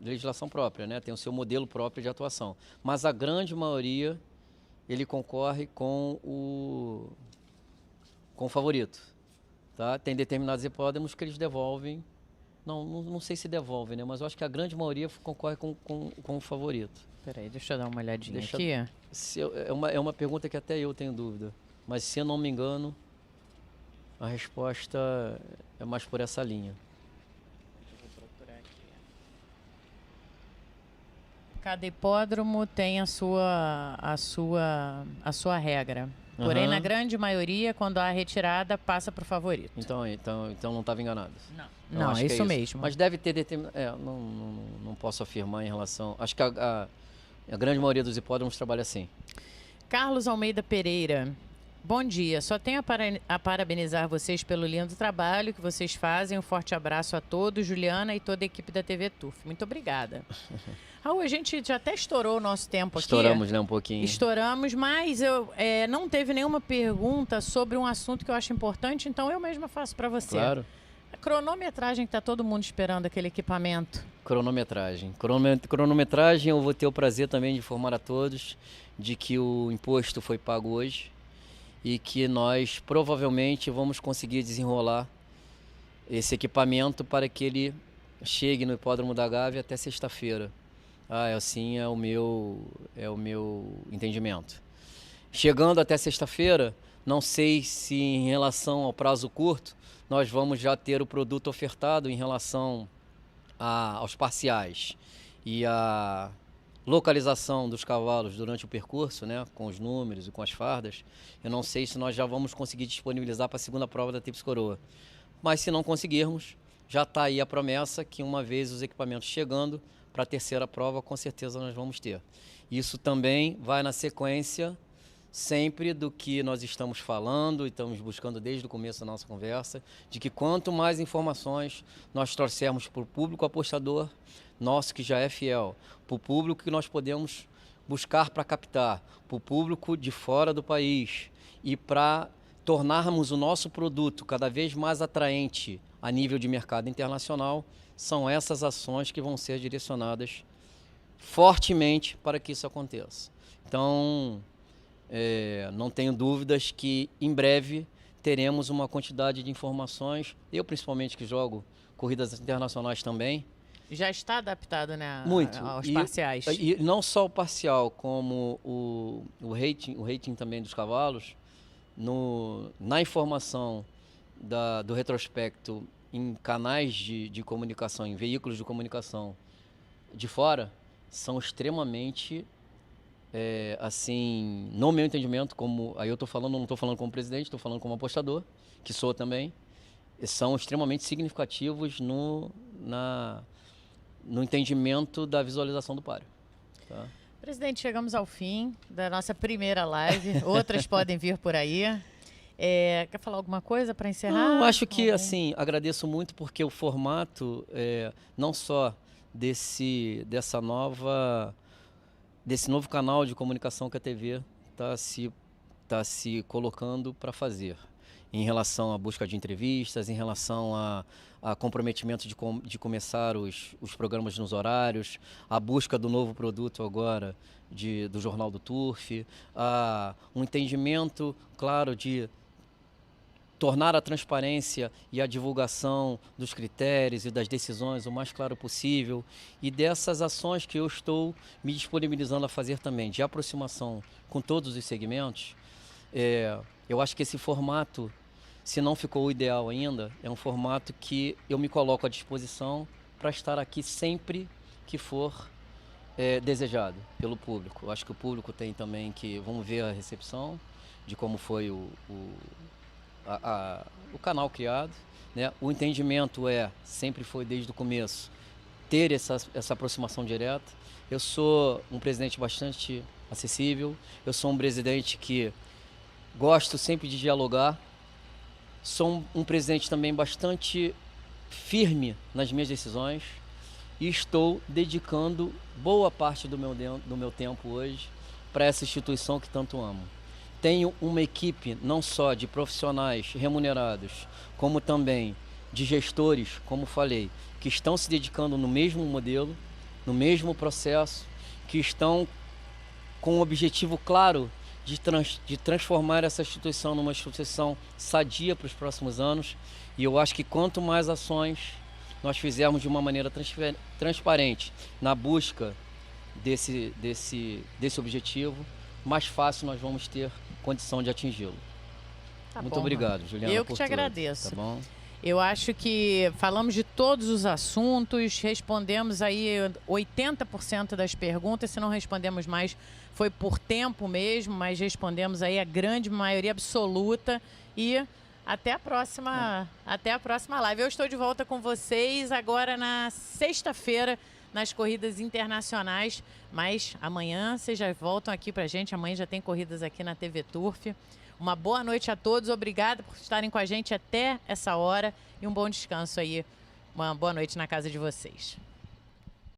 legislação própria, né? Tem o seu modelo próprio de atuação. Mas a grande maioria, ele concorre com o favorito. Tá? Tem determinados hipódromos que eles devolvem. Não sei se devolvem, né? Mas eu acho que a grande maioria concorre com o favorito. Peraí, deixa eu dar uma olhadinha aqui. É uma pergunta que até eu tenho dúvida. Mas se eu não me engano, a resposta é mais por essa linha. Eu vou procurar aqui. Cada hipódromo tem a sua regra. Porém, na grande maioria, quando há retirada, passa para o favorito. Então não estava enganado. Não, é isso mesmo. Mas deve ter determinado... não posso afirmar em relação... Acho que a grande maioria dos hipódromos trabalha assim. Carlos Almeida Pereira. Bom dia, só tenho a parabenizar vocês pelo lindo trabalho que vocês fazem. Um forte abraço a todos, Juliana e toda a equipe da TV Turf. Muito obrigada. Raul, a gente já até estourou o nosso tempo aqui. Estouramos, né, um pouquinho. Estouramos, mas não teve nenhuma pergunta sobre um assunto que eu acho importante, então eu mesma faço para você. Claro. A cronometragem que está todo mundo esperando, aquele equipamento. Cronometragem. Cronometragem, eu vou ter o prazer também de informar a todos de que o imposto foi pago hoje e que nós provavelmente vamos conseguir desenrolar esse equipamento para que ele chegue no Hipódromo da Gávea até sexta-feira. Assim é o meu entendimento. Chegando até sexta-feira, não sei se em relação ao prazo curto, nós vamos já ter o produto ofertado em relação aos parciais e a localização dos cavalos durante o percurso, né, com os números e com as fardas. Eu não sei se nós já vamos conseguir disponibilizar para a segunda prova da Tríplice Coroa. Mas se não conseguirmos, já está aí a promessa que uma vez os equipamentos chegando para a terceira prova, com certeza nós vamos ter. Isso também vai na sequência sempre do que nós estamos falando e estamos buscando desde o começo da nossa conversa, de que quanto mais informações nós trouxermos para o público apostador, nosso que já é fiel, para o público que nós podemos buscar para captar, para o público de fora do país e para tornarmos o nosso produto cada vez mais atraente a nível de mercado internacional, são essas ações que vão ser direcionadas fortemente para que isso aconteça. Então, não tenho dúvidas que em breve teremos uma quantidade de informações, eu principalmente que jogo corridas internacionais também. Já está adaptado, né, muito aos parciais. E não só o parcial, como o rating também dos cavalos, na informação do retrospecto em canais de comunicação, em veículos de comunicação de fora, são extremamente, assim, no meu entendimento, aí eu não estou falando como presidente, estou falando como apostador, que sou também, são extremamente significativos no entendimento da visualização do páreo. Tá? Presidente, chegamos ao fim da nossa primeira live. Outras podem vir por aí. Quer falar alguma coisa para encerrar? Não, acho que, assim, agradeço muito porque o formato, não só desse novo canal de comunicação que a TV está se colocando para fazer, em relação à busca de entrevistas, em relação a comprometimento de começar os programas nos horários, a busca do novo produto agora do Jornal do Turf, um entendimento, claro, de tornar a transparência e a divulgação dos critérios e das decisões o mais claro possível, e dessas ações que eu estou me disponibilizando a fazer também, de aproximação com todos os segmentos. Eu acho que esse formato, se não ficou o ideal ainda, é um formato que eu me coloco à disposição para estar aqui sempre que for desejado pelo público. Eu acho que o público tem também que, vamos ver a recepção de como foi o canal criado, né? O entendimento sempre foi desde o começo, ter essa aproximação direta. Eu sou um presidente bastante acessível, eu sou um presidente que gosto sempre de dialogar, sou um presidente também bastante firme nas minhas decisões e estou dedicando boa parte do meu tempo hoje para essa instituição que tanto amo. Tenho uma equipe não só de profissionais remunerados, como também de gestores, como falei, que estão se dedicando no mesmo modelo, no mesmo processo, que estão com um objetivo claro de transformar essa instituição numa instituição sadia para os próximos anos. E eu acho que quanto mais ações nós fizermos de uma maneira transparente na busca desse objetivo, mais fácil nós vamos ter condição de atingi-lo. Muito obrigado, Juliana. Eu que te agradeço. Tá bom? Eu acho que falamos de todos os assuntos, respondemos aí 80% das perguntas, se não respondemos mais foi por tempo mesmo, mas respondemos aí a grande maioria absoluta e até a próxima live. Eu estou de volta com vocês agora na sexta-feira nas corridas internacionais, mas amanhã vocês já voltam aqui pra gente, amanhã já tem corridas aqui na TV Turf. Uma boa noite a todos, obrigada por estarem com a gente até essa hora e um bom descanso aí, uma boa noite na casa de vocês.